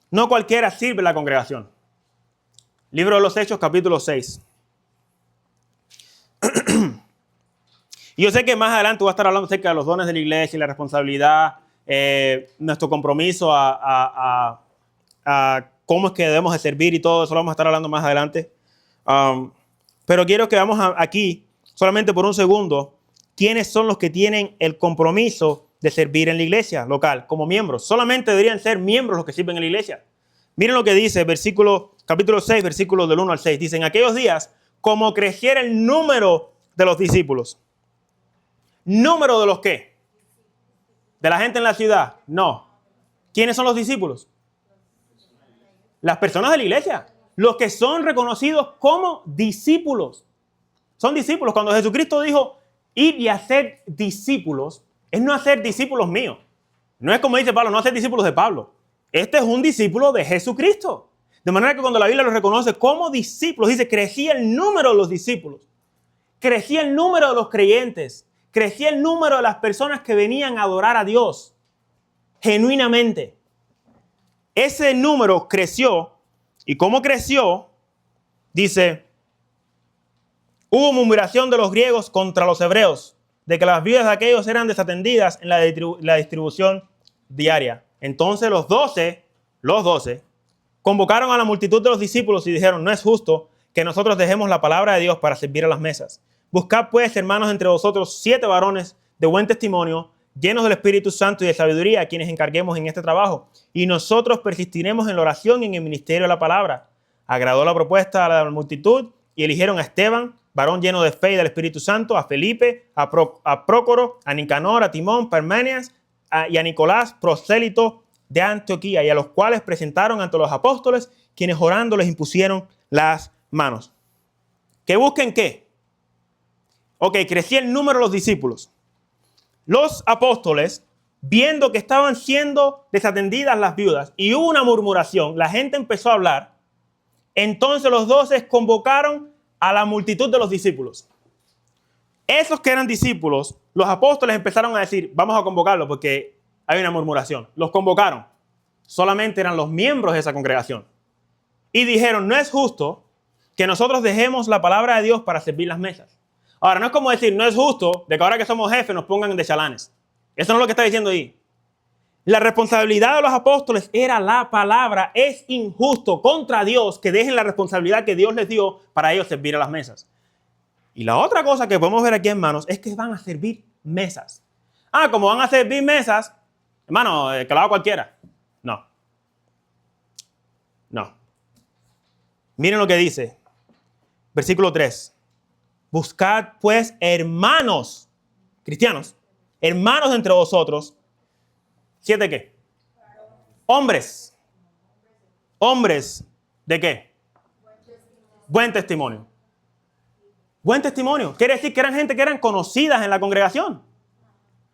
No cualquiera sirve en la congregación. Libro de los Hechos, capítulo 6. Y yo sé que más adelante voy a estar hablando acerca de los dones de la iglesia y la responsabilidad, nuestro compromiso a cómo es que debemos de servir y todo eso lo vamos a estar hablando más adelante. Pero quiero que veamos aquí, solamente por un segundo, quiénes son los que tienen el compromiso de servir en la iglesia local como miembros. Solamente deberían ser miembros los que sirven en la iglesia. Miren lo que dice capítulo 6, versículos del 1 al 6. Dice, en aquellos días, como creciera el número de los discípulos. ¿Número de los qué? ¿De la gente en la ciudad? No. ¿Quiénes son los discípulos? Las personas de la iglesia. Los que son reconocidos como discípulos. Son discípulos. Cuando Jesucristo dijo, ir y hacer discípulos, es no hacer discípulos míos. No es como dice Pablo, no hacer discípulos de Pablo. Este es un discípulo de Jesucristo. De manera que cuando la Biblia los reconoce como discípulos, dice, crecía el número de los discípulos. Crecía el número de los creyentes. Crecía el número de las personas que venían a adorar a Dios genuinamente. Ese número creció. ¿Y cómo creció? Dice, hubo murmuración de los griegos contra los hebreos, de que las vidas de aquellos eran desatendidas en la distribución diaria. Entonces los 12, convocaron a la multitud de los discípulos y dijeron, no es justo que nosotros dejemos la palabra de Dios para servir a las mesas. Buscad pues, hermanos, entre vosotros 7 varones de buen testimonio, llenos del Espíritu Santo y de sabiduría, a quienes encarguemos en este trabajo. Y nosotros persistiremos en la oración y en el ministerio de la palabra. Agradó la propuesta a la multitud y eligieron a Esteban, varón lleno de fe y del Espíritu Santo, a Felipe, a Prócoro, a Nicanor, a Timón, Parmenias y a Nicolás, prosélito de Antioquía, y a los cuales presentaron ante los apóstoles, quienes orando les impusieron las manos. ¿Que busquen qué? Ok, crecía el número de los discípulos. Los apóstoles, viendo que estaban siendo desatendidas las viudas y hubo una murmuración, la gente empezó a hablar, entonces los 12 convocaron a la multitud de los discípulos. Esos que eran discípulos, los apóstoles empezaron a decir, vamos a convocarlos porque hay una murmuración. Los convocaron. Solamente eran los miembros de esa congregación. Y dijeron, no es justo que nosotros dejemos la palabra de Dios para servir las mesas. Ahora, no es como decir, no es justo de que ahora que somos jefes nos pongan de chalanes. Eso no es lo que está diciendo ahí. La responsabilidad de los apóstoles era la palabra. Es injusto contra Dios que dejen la responsabilidad que Dios les dio para ellos servir a las mesas. Y la otra cosa que podemos ver aquí, hermanos, es que van a servir mesas. Ah, como van a servir mesas, hermano, que lo haga cualquiera. No. No. Miren lo que dice. Versículo 3. Buscad, pues, hermanos, cristianos, hermanos entre vosotros. ¿7 qué? Hombres. Hombres. ¿De qué? Buen testimonio. Buen testimonio. Quiere decir que eran gente que eran conocidas en la congregación.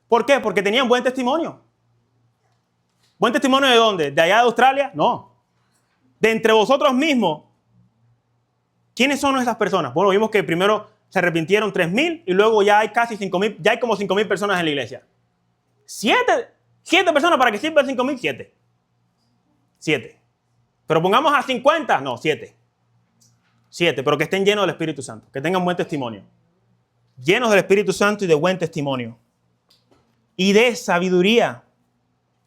¿Por qué? Porque tenían buen testimonio. ¿Buen testimonio de dónde? ¿De allá de Australia? No. De entre vosotros mismos. ¿Quiénes son esas personas? Bueno, vimos que primero se arrepintieron 3,000 y luego ya hay casi 5,000, ya hay como 5,000 personas en la iglesia. ¿Siete personas para que sirvan 5,000? 7. Pero pongamos a 50. No, 7. 7, pero que estén llenos del Espíritu Santo, que tengan buen testimonio. Llenos del Espíritu Santo y de buen testimonio. Y de sabiduría.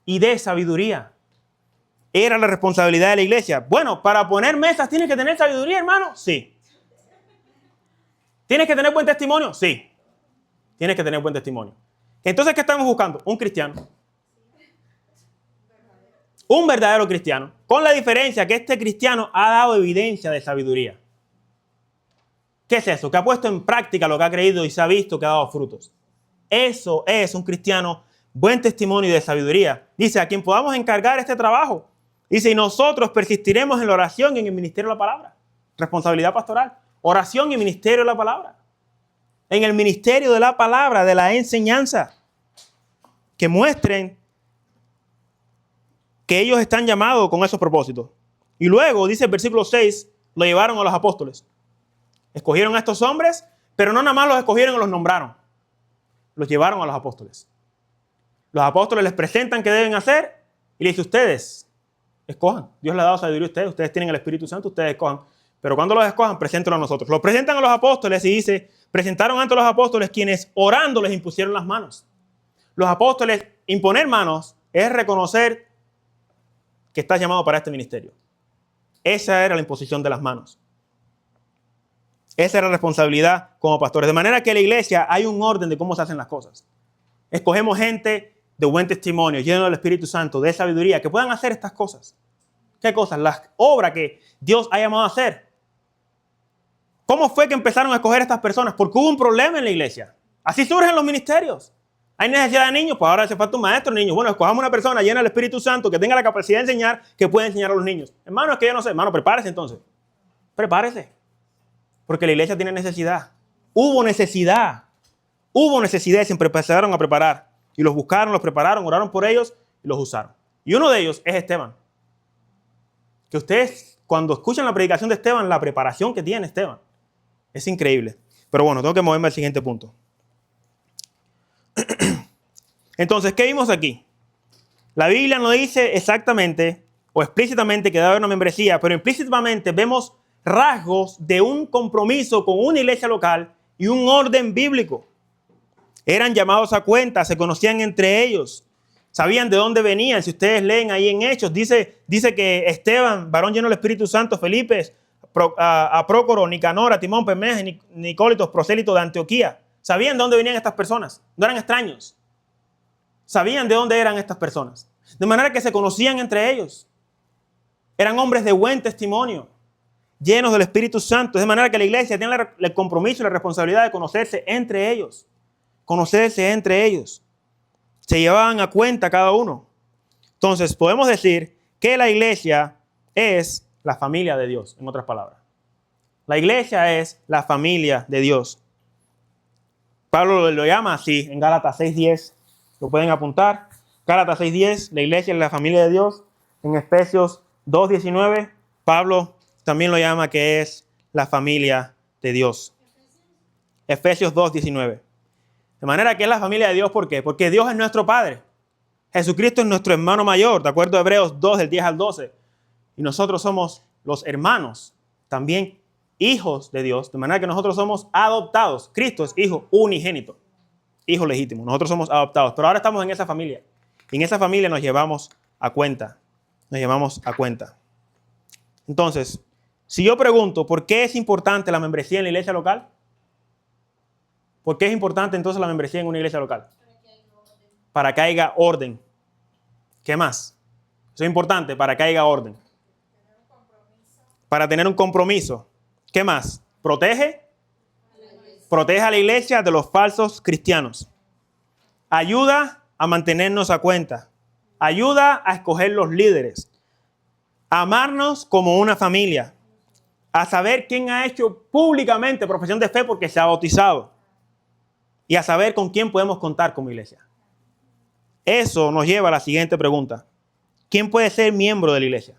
Y de sabiduría. Era la responsabilidad de la iglesia. Bueno, para poner mesas tienes que tener sabiduría, hermano. Sí. ¿Tienes que tener buen testimonio? Sí. Tienes que tener buen testimonio. Entonces, ¿qué estamos buscando? Un cristiano. Un verdadero cristiano. Con la diferencia que este cristiano ha dado evidencia de sabiduría. ¿Qué es eso? Que ha puesto en práctica lo que ha creído y se ha visto que ha dado frutos. Eso es un cristiano, buen testimonio y de sabiduría. Dice, a quien podamos encargar este trabajo. Dice, y nosotros persistiremos en la oración y en el ministerio de la palabra. Responsabilidad pastoral. Oración y ministerio de la palabra. En el ministerio de la palabra, de la enseñanza. Que muestren que ellos están llamados con esos propósitos. Y luego, dice el versículo 6, lo llevaron a los apóstoles. Escogieron a estos hombres, pero no nada más los escogieron y los nombraron. Los llevaron a los apóstoles. Los apóstoles les presentan qué deben hacer y les dice, ustedes escojan. Dios les ha dado sabiduría a ustedes. Ustedes tienen el Espíritu Santo, ustedes escojan. Pero cuando los escojan, preséntenlo a nosotros. Los presentan a los apóstoles y dice, presentaron ante los apóstoles quienes orando les impusieron las manos. Los apóstoles, imponer manos es reconocer que estás llamado para este ministerio. Esa era la imposición de las manos. Esa era la responsabilidad como pastores. De manera que en la iglesia hay un orden de cómo se hacen las cosas. Escogemos gente de buen testimonio, lleno del Espíritu Santo, de sabiduría, que puedan hacer estas cosas. ¿Qué cosas? Las obras que Dios ha llamado a hacer. ¿Cómo fue que empezaron a escoger a estas personas? Porque hubo un problema en la iglesia. Así surgen los ministerios. Hay necesidad de niños, pues ahora hace falta un maestro de niños. Bueno, escojamos una persona llena del Espíritu Santo que tenga la capacidad de enseñar, que pueda enseñar a los niños. Hermano, es que yo no sé. Hermano, prepárese entonces. Prepárese. Porque la iglesia tiene necesidad. Hubo necesidad. Hubo necesidad y se empezaron a preparar. Y los buscaron, los prepararon, oraron por ellos y los usaron. Y uno de ellos es Esteban. Que ustedes, cuando escuchan la predicación de Esteban, la preparación que tiene Esteban, es increíble. Pero bueno, tengo que moverme al siguiente punto. Entonces, ¿qué vimos aquí? La Biblia no dice exactamente o explícitamente que debe haber una membresía, pero implícitamente vemos rasgos de un compromiso con una iglesia local y un orden bíblico. Eran llamados a cuenta, se conocían entre ellos, sabían de dónde venían. Si ustedes leen ahí en Hechos, dice que Esteban, varón lleno del Espíritu Santo, Felipe, a Prócoro, Nicanor, a Timón, Parmenias, Nicólitos, prosélito de Antioquía. Sabían de dónde venían estas personas, no eran extraños. Sabían de dónde eran estas personas. De manera que se conocían entre ellos. Eran hombres de buen testimonio, llenos del Espíritu Santo. De manera que la iglesia tiene el compromiso y la responsabilidad de conocerse entre ellos. Conocerse entre ellos. Se llevaban a cuenta cada uno. Entonces, podemos decir que la iglesia es la familia de Dios, en otras palabras. La iglesia es la familia de Dios. Pablo lo llama así en Gálatas 6:10. Lo pueden apuntar. Gálatas 6:10, la iglesia es la familia de Dios. En Efesios 2:19, Pablo también lo llama que es la familia de Dios. Efesios 2:19. De manera que es la familia de Dios, ¿por qué? Porque Dios es nuestro Padre. Jesucristo es nuestro hermano mayor, de acuerdo a Hebreos 2, del 10 al 12. Y nosotros somos los hermanos, también hijos de Dios, de manera que nosotros somos adoptados. Cristo es hijo unigénito, hijo legítimo. Nosotros somos adoptados, pero ahora estamos en esa familia. Y en esa familia nos llevamos a cuenta. Nos llevamos a cuenta. Entonces, si yo pregunto, ¿por qué es importante la membresía en la iglesia local? ¿Por qué es importante entonces la membresía en una iglesia local? Para que haya orden. ¿Qué más? Eso es importante, para que haya orden. Para tener un compromiso. ¿Qué más? Protege a la iglesia de los falsos cristianos. Ayuda a mantenernos a cuenta. Ayuda a escoger los líderes. A amarnos como una familia. A saber quién ha hecho públicamente profesión de fe porque se ha bautizado. Y a saber con quién podemos contar como iglesia. Eso nos lleva a la siguiente pregunta. ¿Quién puede ser miembro de la iglesia?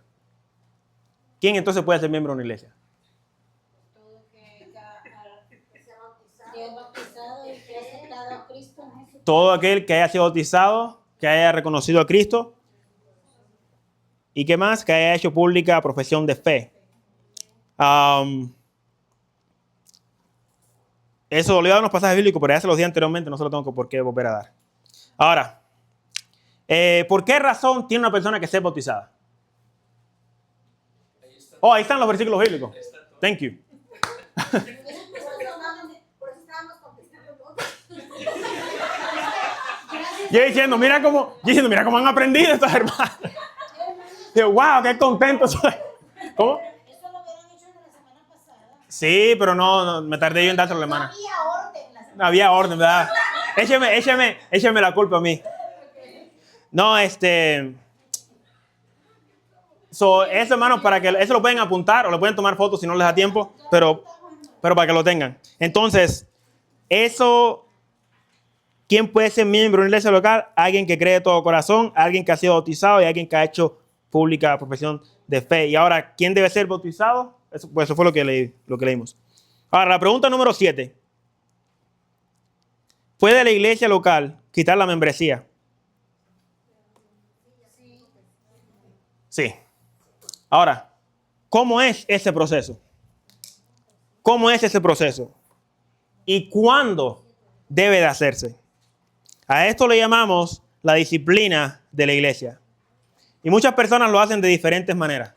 ¿Quién entonces puede ser miembro de una iglesia? Todo aquel que haya sido bautizado, que haya reconocido a Cristo. ¿Y qué más? Que haya hecho pública profesión de fe. Eso le he dado unos pasajes bíblicos, pero ya se los di anteriormente, no se los tengo por qué volver a dar. Ahora, ¿por qué razón tiene una persona que ser bautizada? Oh, ahí están los versículos bíblicos. Thank you. Por eso estábamos contestando todo. Yo diciendo, mira cómo han aprendido estos hermanos. Digo, wow, qué contento soy. ¿Cómo? Eso lo hubieran hecho la semana pasada. Sí, pero no, me tardé yo en dárselo a la hermana. No había orden la semana. No había orden, ¿verdad? Écheme la culpa a mí. No, eso, hermanos, para que eso lo pueden apuntar o le pueden tomar fotos si no les da tiempo, pero para que lo tengan. Entonces, eso, ¿quién puede ser miembro de una iglesia local? Alguien que cree de todo corazón, alguien que ha sido bautizado y alguien que ha hecho pública profesión de fe. Y ahora, ¿quién debe ser bautizado? Eso fue lo que leímos. Ahora, la pregunta número 7. ¿Puede la iglesia local quitar la membresía? Sí. Ahora, ¿cómo es ese proceso? ¿Cómo es ese proceso? ¿Y cuándo debe de hacerse? A esto le llamamos la disciplina de la iglesia. Y muchas personas lo hacen de diferentes maneras.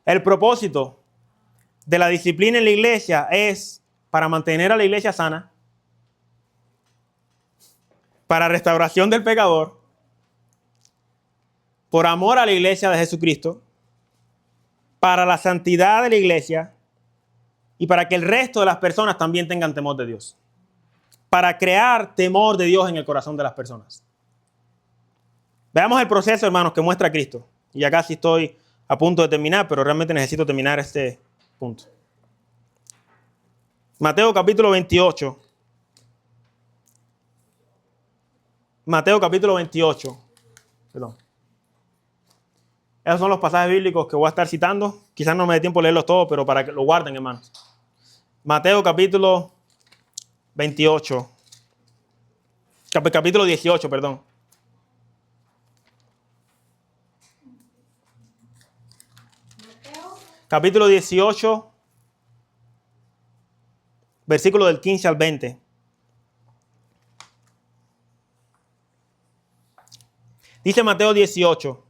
El propósito de la disciplina en la iglesia es para mantener a la iglesia sana, para restauración del pecador, por amor a la iglesia de Jesucristo, para la santidad de la iglesia y para que el resto de las personas también tengan temor de Dios. Para crear temor de Dios en el corazón de las personas. Veamos el proceso, hermanos, que muestra Cristo. Y ya casi estoy a punto de terminar, pero realmente necesito terminar este punto. Mateo capítulo 28. Mateo capítulo 28. Perdón. Esos son los pasajes bíblicos que voy a estar citando. Quizás no me dé tiempo de leerlos todos, pero para que lo guarden, hermanos. Mateo capítulo 28. Capítulo 18, perdón. Capítulo 18, versículo del 15 al 20. Dice Mateo 18,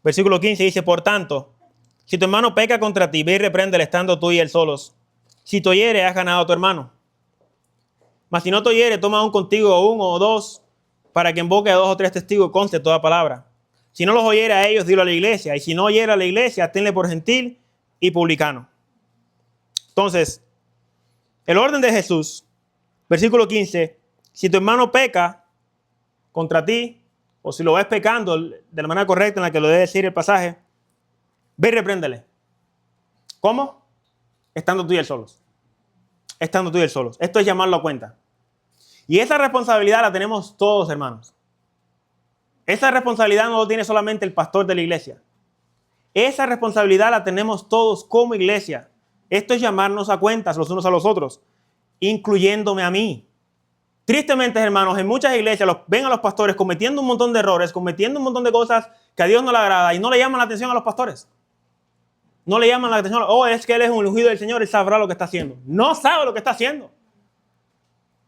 versículo 15, dice, por tanto, si tu hermano peca contra ti, ve y repréndele estando tú y él solos. Si te oyere, has ganado a tu hermano. Mas si no te oyere, toma aún contigo uno o dos, para que en boca de 2 o 3 testigos conste toda palabra. Si no los oyere a ellos, dilo a la iglesia. Y si no oyere a la iglesia, tenle por gentil y publicano. Entonces, el orden de Jesús, versículo 15, si tu hermano peca contra ti, o si lo ves pecando de la manera correcta en la que lo debe decir el pasaje, ve y repréndele. ¿Cómo? Estando tú y él solos. Estando tú y él solos. Esto es llamarlo a cuenta. Y esa responsabilidad la tenemos todos, hermanos. Esa responsabilidad no lo tiene solamente el pastor de la iglesia. Esa responsabilidad la tenemos todos como iglesia. Esto es llamarnos a cuentas los unos a los otros, incluyéndome a mí. Tristemente, hermanos, en muchas iglesias ven a los pastores cometiendo un montón de errores, cometiendo un montón de cosas que a Dios no le agrada y no le llaman la atención a los pastores. No le llaman la atención. Oh, es que él es un ungido del Señor y sabrá lo que está haciendo. No sabe lo que está haciendo.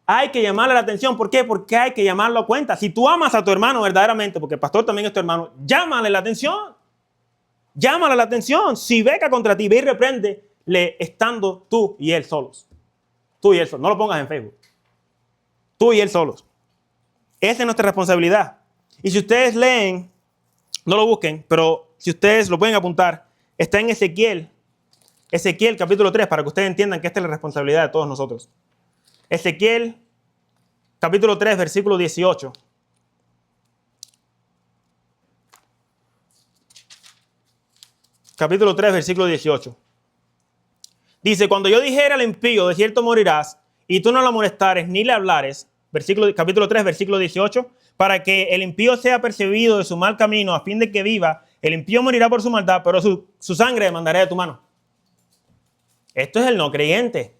Hay que llamarle la atención. ¿Por qué? Porque hay que llamarlo a cuenta. Si tú amas a tu hermano verdaderamente, porque el pastor también es tu hermano, llámale la atención. Llámale la atención. Si beca contra ti, ve y repréndele estando tú y él solos. Tú y él solos. No lo pongas en Facebook. Tú y él solos. Esa es nuestra responsabilidad. Y si ustedes leen, no lo busquen, pero si ustedes lo pueden apuntar, está en Ezequiel capítulo 3, para que ustedes entiendan que esta es la responsabilidad de todos nosotros. Ezequiel capítulo 3, versículo 18. Capítulo 3, versículo 18. Dice, cuando yo dijera al impío, de cierto morirás, y tú no lo amonestares ni le hablares, capítulo 3, versículo 18, para que el impío sea percibido de su mal camino, a fin de que viva, el impío morirá por su maldad, pero su sangre demandaré de tu mano. Esto es el no creyente.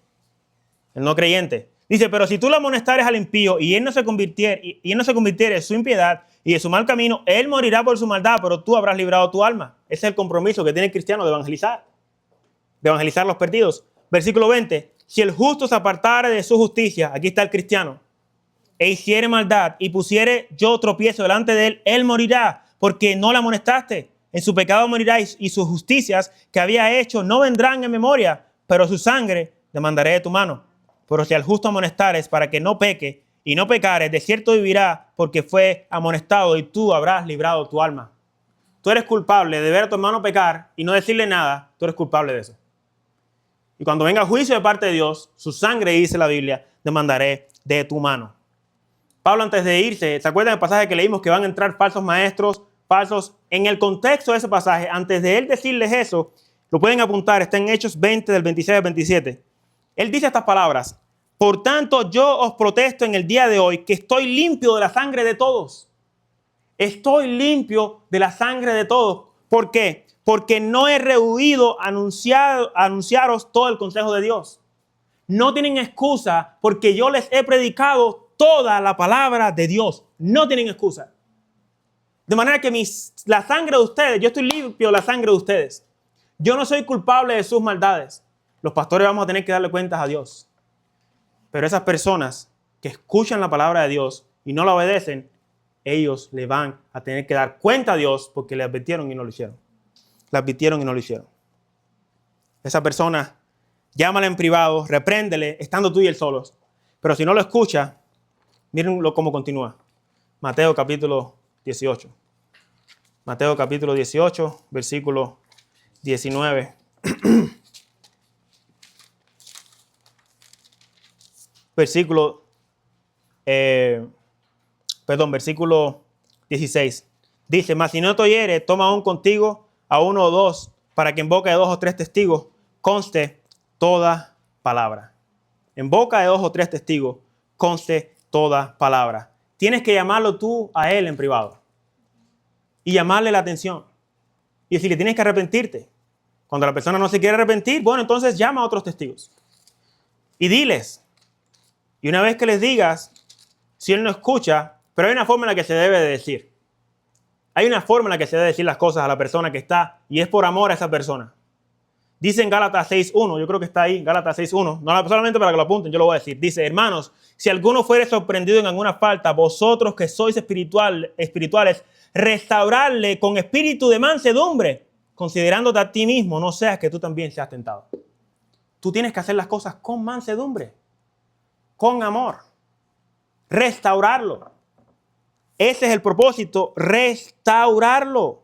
El no creyente. Dice, pero si tú lo amonestares al impío y él no se convirtiere de su impiedad y de su mal camino, él morirá por su maldad, pero tú habrás librado tu alma. Ese es el compromiso que tiene el cristiano de evangelizar los perdidos. Versículo 20, si el justo se apartare de su justicia, aquí está el cristiano, e hiciere maldad y pusiere yo tropiezo delante de él, él morirá porque no le amonestaste. En su pecado morirá y sus justicias que había hecho no vendrán en memoria, pero su sangre demandaré de tu mano. Pero si al justo amonestares para que no peque y no pecares, de cierto vivirá porque fue amonestado y tú habrás librado tu alma. Tú eres culpable de ver a tu hermano pecar y no decirle nada, tú eres culpable de eso. Y cuando venga juicio de parte de Dios, su sangre, dice la Biblia, demandaré de tu mano. Pablo, antes de irse, ¿se acuerdan del pasaje que leímos que van a entrar falsos maestros, falsos? En el contexto de ese pasaje, antes de él decirles eso, lo pueden apuntar, está en Hechos 20 del 26 al 27. Él dice estas palabras: por tanto, yo os protesto en el día de hoy que estoy limpio de la sangre de todos. Estoy limpio de la sangre de todos. ¿Por qué? Porque no he rehuido anunciaros todo el consejo de Dios. No tienen excusa porque yo les he predicado toda la palabra de Dios. No tienen excusa. De manera que la sangre de ustedes, yo estoy limpio de la sangre de ustedes. Yo no soy culpable de sus maldades. Los pastores vamos a tener que darle cuentas a Dios. Pero esas personas que escuchan la palabra de Dios y no la obedecen, ellos le van a tener que dar cuenta a Dios porque le advirtieron y no lo hicieron. Le advirtieron y no lo hicieron. Esa persona, llámala en privado, repréndele, estando tú y él solos. Pero si no lo escucha, miren cómo continúa. Mateo capítulo 18. Mateo capítulo 18, versículo 19. Versículo 16. Dice, mas si no te oyere, toma aún contigo a 1 o 2, para que en boca de 2 o 3 testigos conste toda palabra. En boca de 2 o 3 testigos conste toda palabra. Tienes que llamarlo tú a él en privado y llamarle la atención y decirle, tienes que arrepentirte. Cuando la persona no se quiere arrepentir, bueno, entonces llama a otros testigos y diles. Y una vez que les digas, si él no escucha, pero hay una forma en la que se debe de decir. Hay una forma en la que se debe decir las cosas a la persona que está, y es por amor a esa persona. Dice en Gálatas 6.1, yo creo que está ahí, Gálatas 6.1, no solamente para que lo apunten, yo lo voy a decir. Dice, hermanos, si alguno fuere sorprendido en alguna falta, vosotros que sois espirituales, restaurarle con espíritu de mansedumbre, considerándote a ti mismo, no seas que tú también seas tentado. Tú tienes que hacer las cosas con mansedumbre, con amor. Restaurarlo. Ese es el propósito, restaurarlo.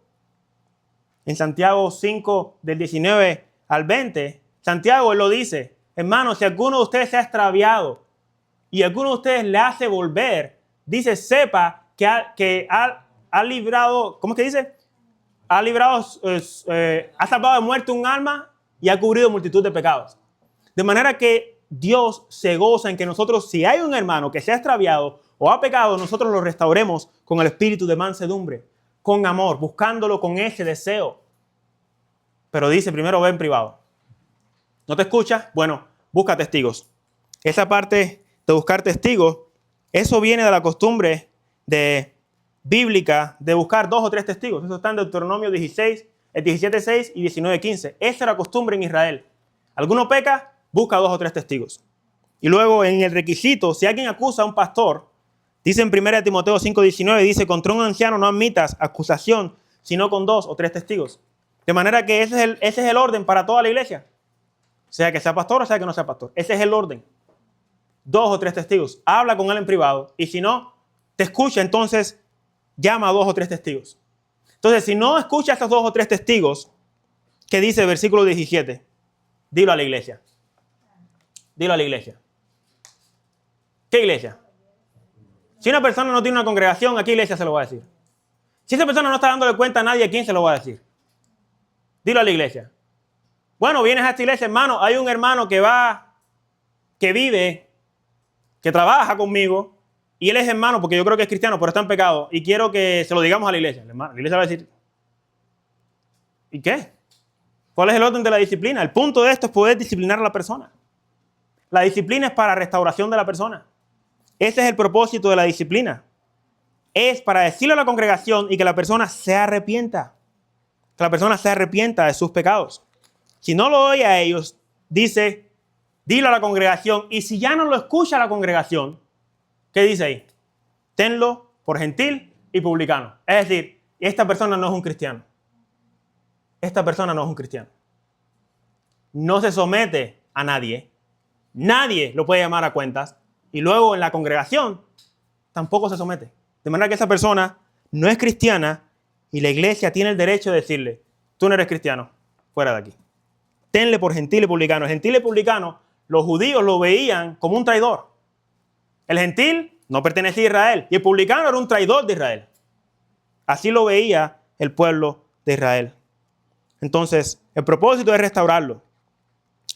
En Santiago 5, del 19 al 20, Santiago él lo dice, hermanos, si alguno de ustedes se ha extraviado y alguno de ustedes le hace volver, dice, sepa que ha librado, ¿cómo es que dice? Ha librado, ha salvado de muerte un alma y ha cubrido multitud de pecados. De manera que Dios se goza en que nosotros, si hay un hermano que se ha extraviado o ha pecado, nosotros lo restauremos con el espíritu de mansedumbre, con amor, buscándolo con ese deseo. Pero dice, primero ve en privado. ¿No te escuchas? Bueno, busca testigos. Esa parte de buscar testigos, eso viene de la costumbre bíblica de buscar 2 o 3 testigos. Eso está en Deuteronomio 16, 17:6 y 19:15. Esa era costumbre en Israel. Alguno peca, busca 2 o 3 testigos. Y luego en el requisito, si alguien acusa a un pastor, dice en 1 Timoteo 5:19, dice, contra un anciano no admitas acusación, sino con 2 o 3 testigos. De manera que ese es el orden para toda la iglesia. Sea que sea pastor o sea que no sea pastor. Ese es el orden. 2 o 3 testigos. Habla con él en privado. Y si no te escucha, entonces llama a 2 o 3 testigos. Entonces, si no escucha a esos 2 o 3 testigos, ¿qué dice el versículo 17? Dilo a la iglesia. Dilo a la iglesia. ¿Qué iglesia? Si una persona no tiene una congregación, ¿a qué iglesia se lo va a decir? Si esa persona no está dándole cuenta a nadie, ¿a quién se lo va a decir? Dilo a la iglesia. Bueno, vienes a esta iglesia, hermano, hay un hermano que vive, que trabaja conmigo, y él es hermano, porque yo creo que es cristiano, pero está en pecado, y quiero que se lo digamos a la iglesia. La iglesia va a decir, ¿y qué? ¿Cuál es el orden de la disciplina? El punto de esto es poder disciplinar a la persona. La disciplina es para restauración de la persona. Ese es el propósito de la disciplina. Es para decirle a la congregación y que la persona se arrepienta. Que la persona se arrepienta de sus pecados. Si no lo oye a ellos, dice, dilo a la congregación. Y si ya no lo escucha la congregación, ¿qué dice ahí? Tenlo por gentil y publicano. Es decir, esta persona no es un cristiano. Esta persona no es un cristiano. No se somete a nadie. Nadie lo puede llamar a cuentas. Y luego en la congregación tampoco se somete. De manera que esa persona no es cristiana y la iglesia tiene el derecho de decirle, tú no eres cristiano, fuera de aquí. Tenle por gentil y publicano. El gentil y publicano, los judíos lo veían como un traidor. El gentil no pertenecía a Israel y el publicano era un traidor de Israel. Así lo veía el pueblo de Israel. Entonces, el propósito es restaurarlo.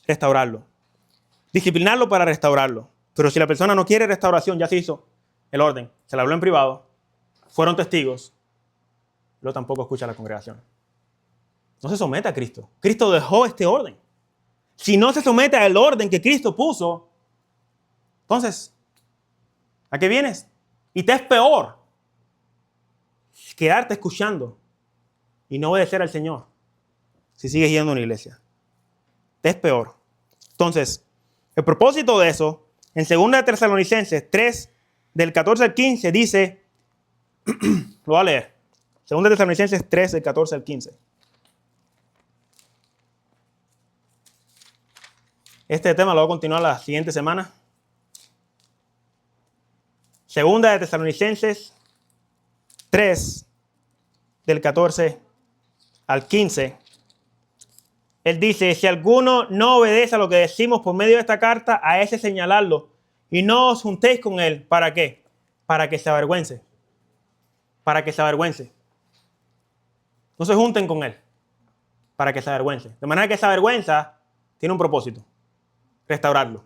Restaurarlo. Disciplinarlo para restaurarlo. Pero si la persona no quiere restauración, ya se hizo el orden. Se le habló en privado. Fueron testigos. Luego tampoco escucha a la congregación. No se somete a Cristo. Cristo dejó este orden. Si no se somete al orden que Cristo puso, entonces, ¿a qué vienes? Y te es peor quedarte escuchando y no obedecer al Señor si sigues yendo a una iglesia. Te es peor. Entonces, el propósito de eso, en 2 Tesalonicenses 3, del 14 al 15, dice, lo voy a leer. 2 Tesalonicenses 3, del 14 al 15. Este tema lo voy a continuar la siguiente semana. 2 Tesalonicenses 3, del 14 al 15. Él dice, si alguno no obedece a lo que decimos por medio de esta carta, a ese señalarlo. Y no os juntéis con él. ¿Para qué? Para que se avergüence. Para que se avergüence. No se junten con él. Para que se avergüence. De manera que esa vergüenza tiene un propósito. Restaurarlo.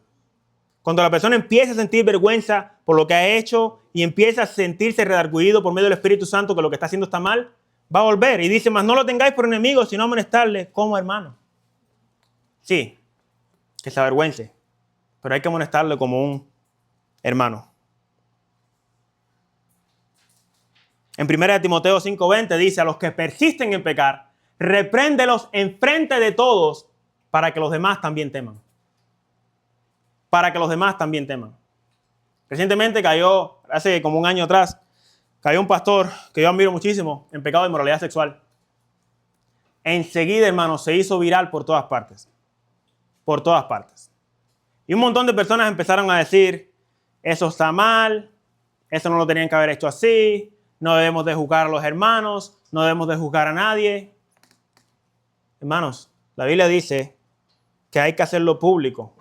Cuando la persona empieza a sentir vergüenza por lo que ha hecho y empieza a sentirse redarguido por medio del Espíritu Santo que lo que está haciendo está mal, va a volver. Y dice, mas no lo tengáis por enemigo, sino amonestarle como hermano. Sí, que se avergüence, pero hay que amonestarle como un hermano. En 1 Timoteo 5:20 dice, a los que persisten en pecar, repréndelos enfrente de todos para que los demás también teman. Para que los demás también teman. Recientemente cayó, hace como un año atrás, cayó un pastor que yo admiro muchísimo en pecado de inmoralidad sexual. Enseguida, hermano, se hizo viral por todas partes. Por todas partes. Y un montón de personas empezaron a decir, eso está mal, eso no lo tenían que haber hecho así, no debemos de juzgar a los hermanos, no debemos de juzgar a nadie. Hermanos, la Biblia dice que hay que hacerlo público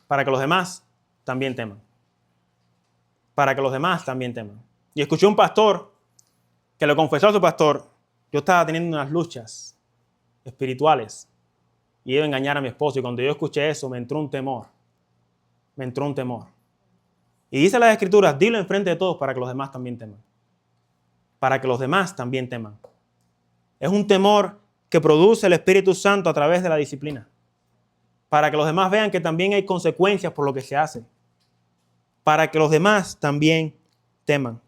para que los demás también teman. Para que los demás también teman. Y escuché un pastor que le confesó a su pastor: yo estaba teniendo unas luchas espirituales y iba a engañar a mi esposo. Y cuando yo escuché eso, me entró un temor. Me entró un temor. Y dice las Escrituras: dilo enfrente de todos para que los demás también teman. Para que los demás también teman. Es un temor que produce el Espíritu Santo a través de la disciplina. Para que los demás vean que también hay consecuencias por lo que se hace. Para que los demás también teman.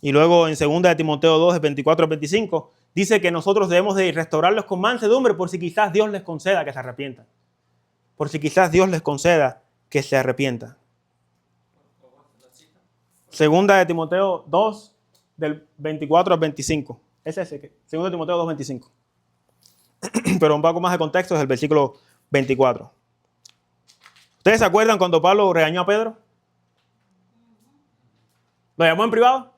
Y luego en 2 de Timoteo 2, de 24 al 25, dice que nosotros debemos de restaurarlos con mansedumbre por si quizás Dios les conceda que se arrepientan. Por si quizás Dios les conceda que se arrepientan. 2 de Timoteo 2, del 24 al 25. Es ese, 2 de Timoteo 2, 25. Pero un poco más de contexto es el versículo 24. ¿Ustedes se acuerdan cuando Pablo regañó a Pedro? ¿Lo llamó en privado?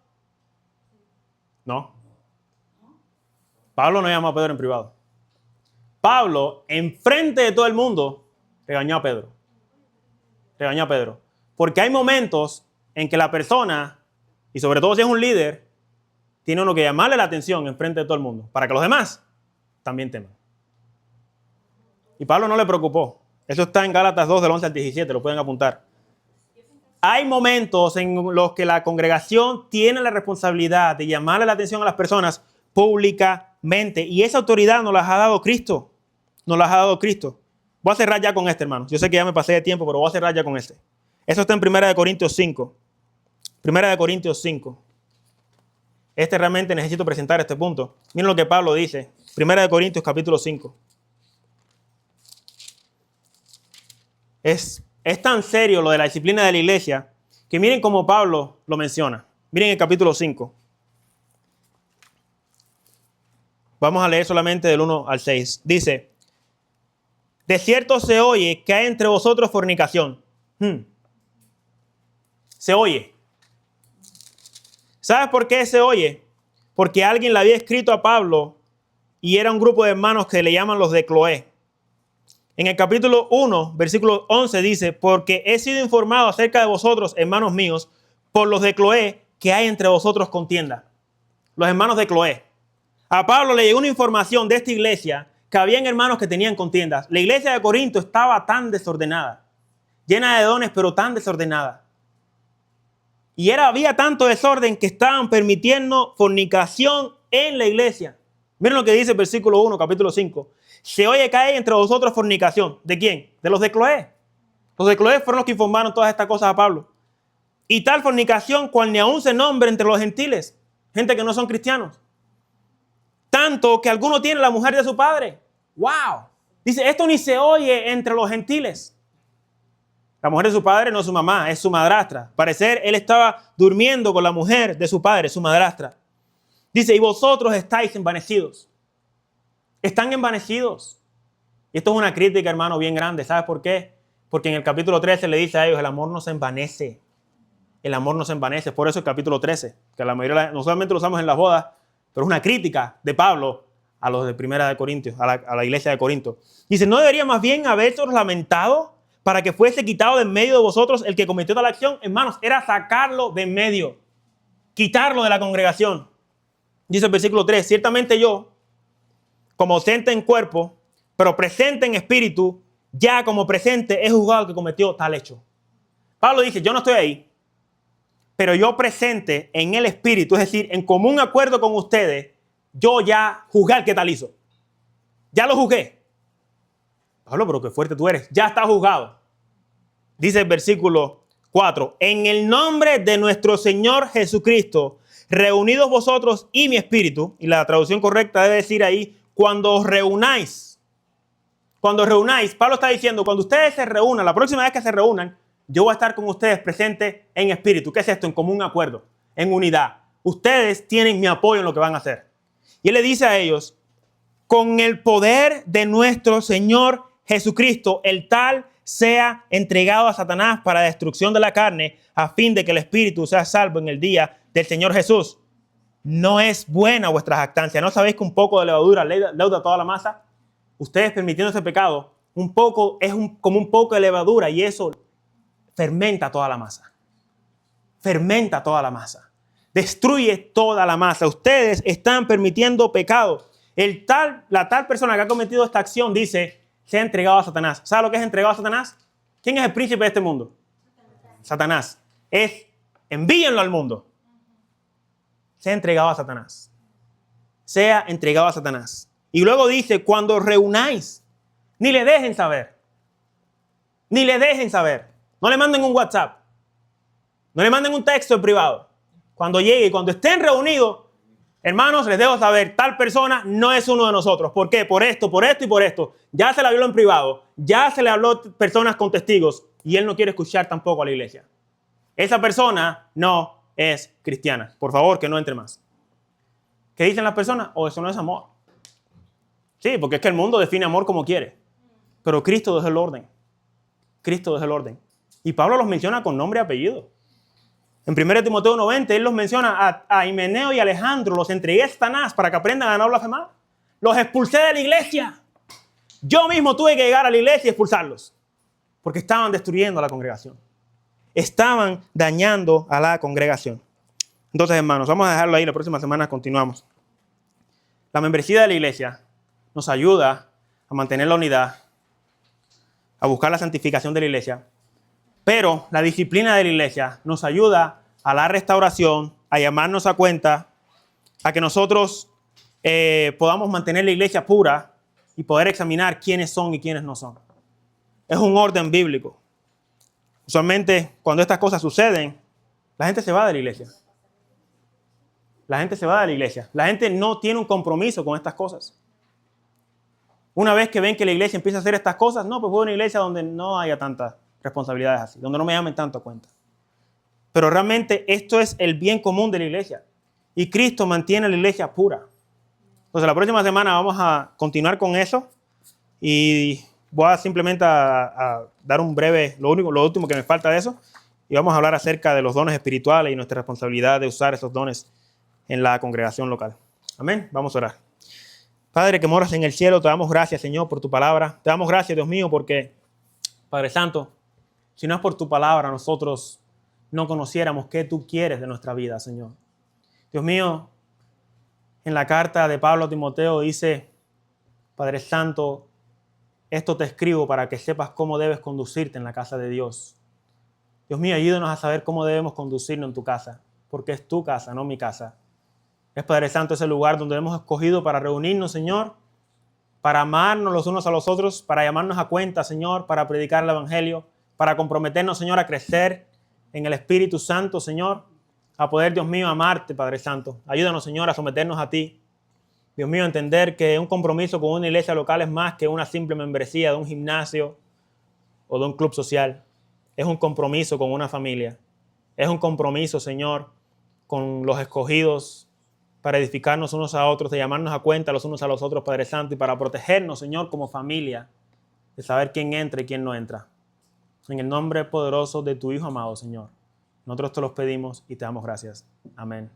No. Pablo no llamó a Pedro en privado. Pablo, enfrente de todo el mundo, regañó a Pedro. Regañó a Pedro. Porque hay momentos en que la persona, y sobre todo si es un líder, tiene uno que llamarle la atención enfrente de todo el mundo, para que los demás también teman. Y Pablo no le preocupó. Eso está en Gálatas 2, del 11 al 17, lo pueden apuntar. Hay momentos en los que la congregación tiene la responsabilidad de llamarle la atención a las personas públicamente. Y esa autoridad nos la ha dado Cristo. Nos la ha dado Cristo. Voy a cerrar ya con este, hermanos. Yo sé que ya me pasé de tiempo, pero voy a cerrar ya con este. Eso está en 1 Corintios 5. 1 Corintios 5. Realmente necesito presentar este punto. Miren lo que Pablo dice. 1 Corintios capítulo 5. Es tan serio lo de la disciplina de la iglesia que miren cómo Pablo lo menciona. Miren el capítulo 5. Vamos a leer solamente del 1 al 6. Dice: de cierto se oye que hay entre vosotros fornicación. Se oye. ¿Sabes por qué se oye? Porque alguien le había escrito a Pablo y era un grupo de hermanos que le llaman los de Cloé. En el capítulo 1, versículo 11 dice: porque he sido informado acerca de vosotros, hermanos míos, por los de Cloé, que hay entre vosotros contienda. Los hermanos de Cloé. A Pablo le llegó una información de esta iglesia que habían hermanos que tenían contiendas. La iglesia de Corinto estaba tan desordenada, llena de dones, pero tan desordenada. Y había tanto desorden que estaban permitiendo fornicación en la iglesia. Miren lo que dice el versículo 1, capítulo 5. Se oye que hay entre vosotros fornicación. ¿De quién? De los de Cloé. Los de Cloé fueron los que informaron todas estas cosas a Pablo. Y tal fornicación cual ni aún se nombra entre los gentiles. Gente que no son cristianos. Tanto que alguno tiene la mujer de su padre. ¡Wow! Dice, esto ni se oye entre los gentiles. La mujer de su padre no es su mamá, es su madrastra. Al parecer, él estaba durmiendo con la mujer de su padre, su madrastra. Dice, y vosotros estáis envanecidos. Están envanecidos. Y esto es una crítica, hermano, bien grande. ¿Sabes por qué? Porque en el capítulo 13 le dice a ellos, el amor no se envanece. El amor no se envanece. Por eso el capítulo 13, que la mayoría no solamente lo usamos en las bodas, pero es una crítica de Pablo a los de Primera de Corintios, a la iglesia de Corinto. Dice, ¿no debería más bien haberos lamentado para que fuese quitado de en medio de vosotros el que cometió tal acción? Hermanos, era sacarlo de en medio, quitarlo de la congregación. Dice el versículo 3, ciertamente yo, como ausente en cuerpo, pero presente en espíritu, ya como presente he juzgado al que cometió tal hecho. Pablo dice, yo no estoy ahí, pero yo presente en el espíritu, es decir, en común acuerdo con ustedes, yo ya juzgué al que tal hizo. Ya lo juzgué. Pablo, pero qué fuerte tú eres. Ya está juzgado. Dice el versículo 4, en el nombre de nuestro Señor Jesucristo, reunidos vosotros y mi espíritu, y la traducción correcta debe decir ahí, cuando os reunáis. Cuando reunáis, Pablo está diciendo, cuando ustedes se reúnan, la próxima vez que se reúnan, yo voy a estar con ustedes presente en espíritu. ¿Qué es esto? En común acuerdo, en unidad. Ustedes tienen mi apoyo en lo que van a hacer. Y él le dice a ellos, con el poder de nuestro Señor Jesucristo, el tal sea entregado a Satanás para destrucción de la carne, a fin de que el espíritu sea salvo en el día del Señor Jesús. No es buena vuestra jactancia. ¿No sabéis que un poco de levadura leuda toda la masa? Ustedes permitiendo ese pecado, un poco es como un poco de levadura y eso fermenta toda la masa. Fermenta toda la masa. Destruye toda la masa. Ustedes están permitiendo pecado. La tal persona que ha cometido esta acción dice, se ha entregado a Satanás. ¿Sabe lo que es entregado a Satanás? ¿Quién es el príncipe de este mundo? Satanás. Envíenlo al mundo. Se ha entregado a Satanás. Sea entregado a Satanás. Y luego dice, cuando reunáis, ni le dejen saber. Ni le dejen saber. No le manden un WhatsApp. No le manden un texto en privado. Cuando llegue y cuando estén reunidos, hermanos, les dejo saber, tal persona no es uno de nosotros. ¿Por qué? Por esto y por esto. Ya se le habló en privado. Ya se le habló a personas con testigos. Y él no quiere escuchar tampoco a la iglesia. Esa persona no es cristiana. Por favor, que no entre más. ¿Qué dicen las personas? Eso no es amor. Sí, porque es que el mundo define amor como quiere. Pero Cristo es el orden. Cristo es el orden. Y Pablo los menciona con nombre y apellido. En 1 Timoteo 1:20, él los menciona a Himeneo y Alejandro. Los entregué a Satanás para que aprendan a no blasfemar. Los expulsé de la iglesia. Yo mismo tuve que llegar a la iglesia y expulsarlos. Porque estaban destruyendo a la congregación. Estaban dañando a la congregación. Entonces, hermanos, vamos a dejarlo ahí. La próxima semana continuamos. La membresía de la iglesia nos ayuda a mantener la unidad, a buscar la santificación de la iglesia. Pero la disciplina de la iglesia nos ayuda a la restauración, a llamarnos a cuenta, a que nosotros podamos mantener la iglesia pura y poder examinar quiénes son y quiénes no son. Es un orden bíblico. Usualmente, cuando estas cosas suceden, la gente se va de la iglesia. La gente se va de la iglesia. La gente no tiene un compromiso con estas cosas. Una vez que ven que la iglesia empieza a hacer estas cosas, no, pues voy a una iglesia donde no haya tantas responsabilidades así, donde no me llamen tanto a cuenta. Pero realmente esto es el bien común de la iglesia. Y Cristo mantiene la iglesia pura. Entonces la próxima semana vamos a continuar con eso. Y voy a simplemente a dar un breve, lo último que me falta de eso. Y vamos a hablar acerca de los dones espirituales y nuestra responsabilidad de usar esos dones en la congregación local. Amén. Vamos a orar. Padre que moras en el cielo, te damos gracias, Señor, por tu palabra. Te damos gracias, Dios mío, porque, Padre Santo, si no es por tu palabra, nosotros no conociéramos qué tú quieres de nuestra vida, Señor. Dios mío, en la carta de Pablo a Timoteo dice, Padre Santo, esto te escribo para que sepas cómo debes conducirte en la casa de Dios. Dios mío, ayúdanos a saber cómo debemos conducirnos en tu casa, porque es tu casa, no mi casa. Es, Padre Santo, ese lugar donde hemos escogido para reunirnos, Señor, para amarnos los unos a los otros, para llamarnos a cuenta, Señor, para predicar el Evangelio, para comprometernos, Señor, a crecer en el Espíritu Santo, Señor, a poder, Dios mío, amarte, Padre Santo. Ayúdanos, Señor, a someternos a ti. Dios mío, a entender que un compromiso con una iglesia local es más que una simple membresía de un gimnasio o de un club social. Es un compromiso con una familia. Es un compromiso, Señor, con los escogidos, para edificarnos unos a otros, de llamarnos a cuenta los unos a los otros, Padre Santo, y para protegernos, Señor, como familia, de saber quién entra y quién no entra. En el nombre poderoso de tu Hijo amado, Señor, nosotros te los pedimos y te damos gracias. Amén.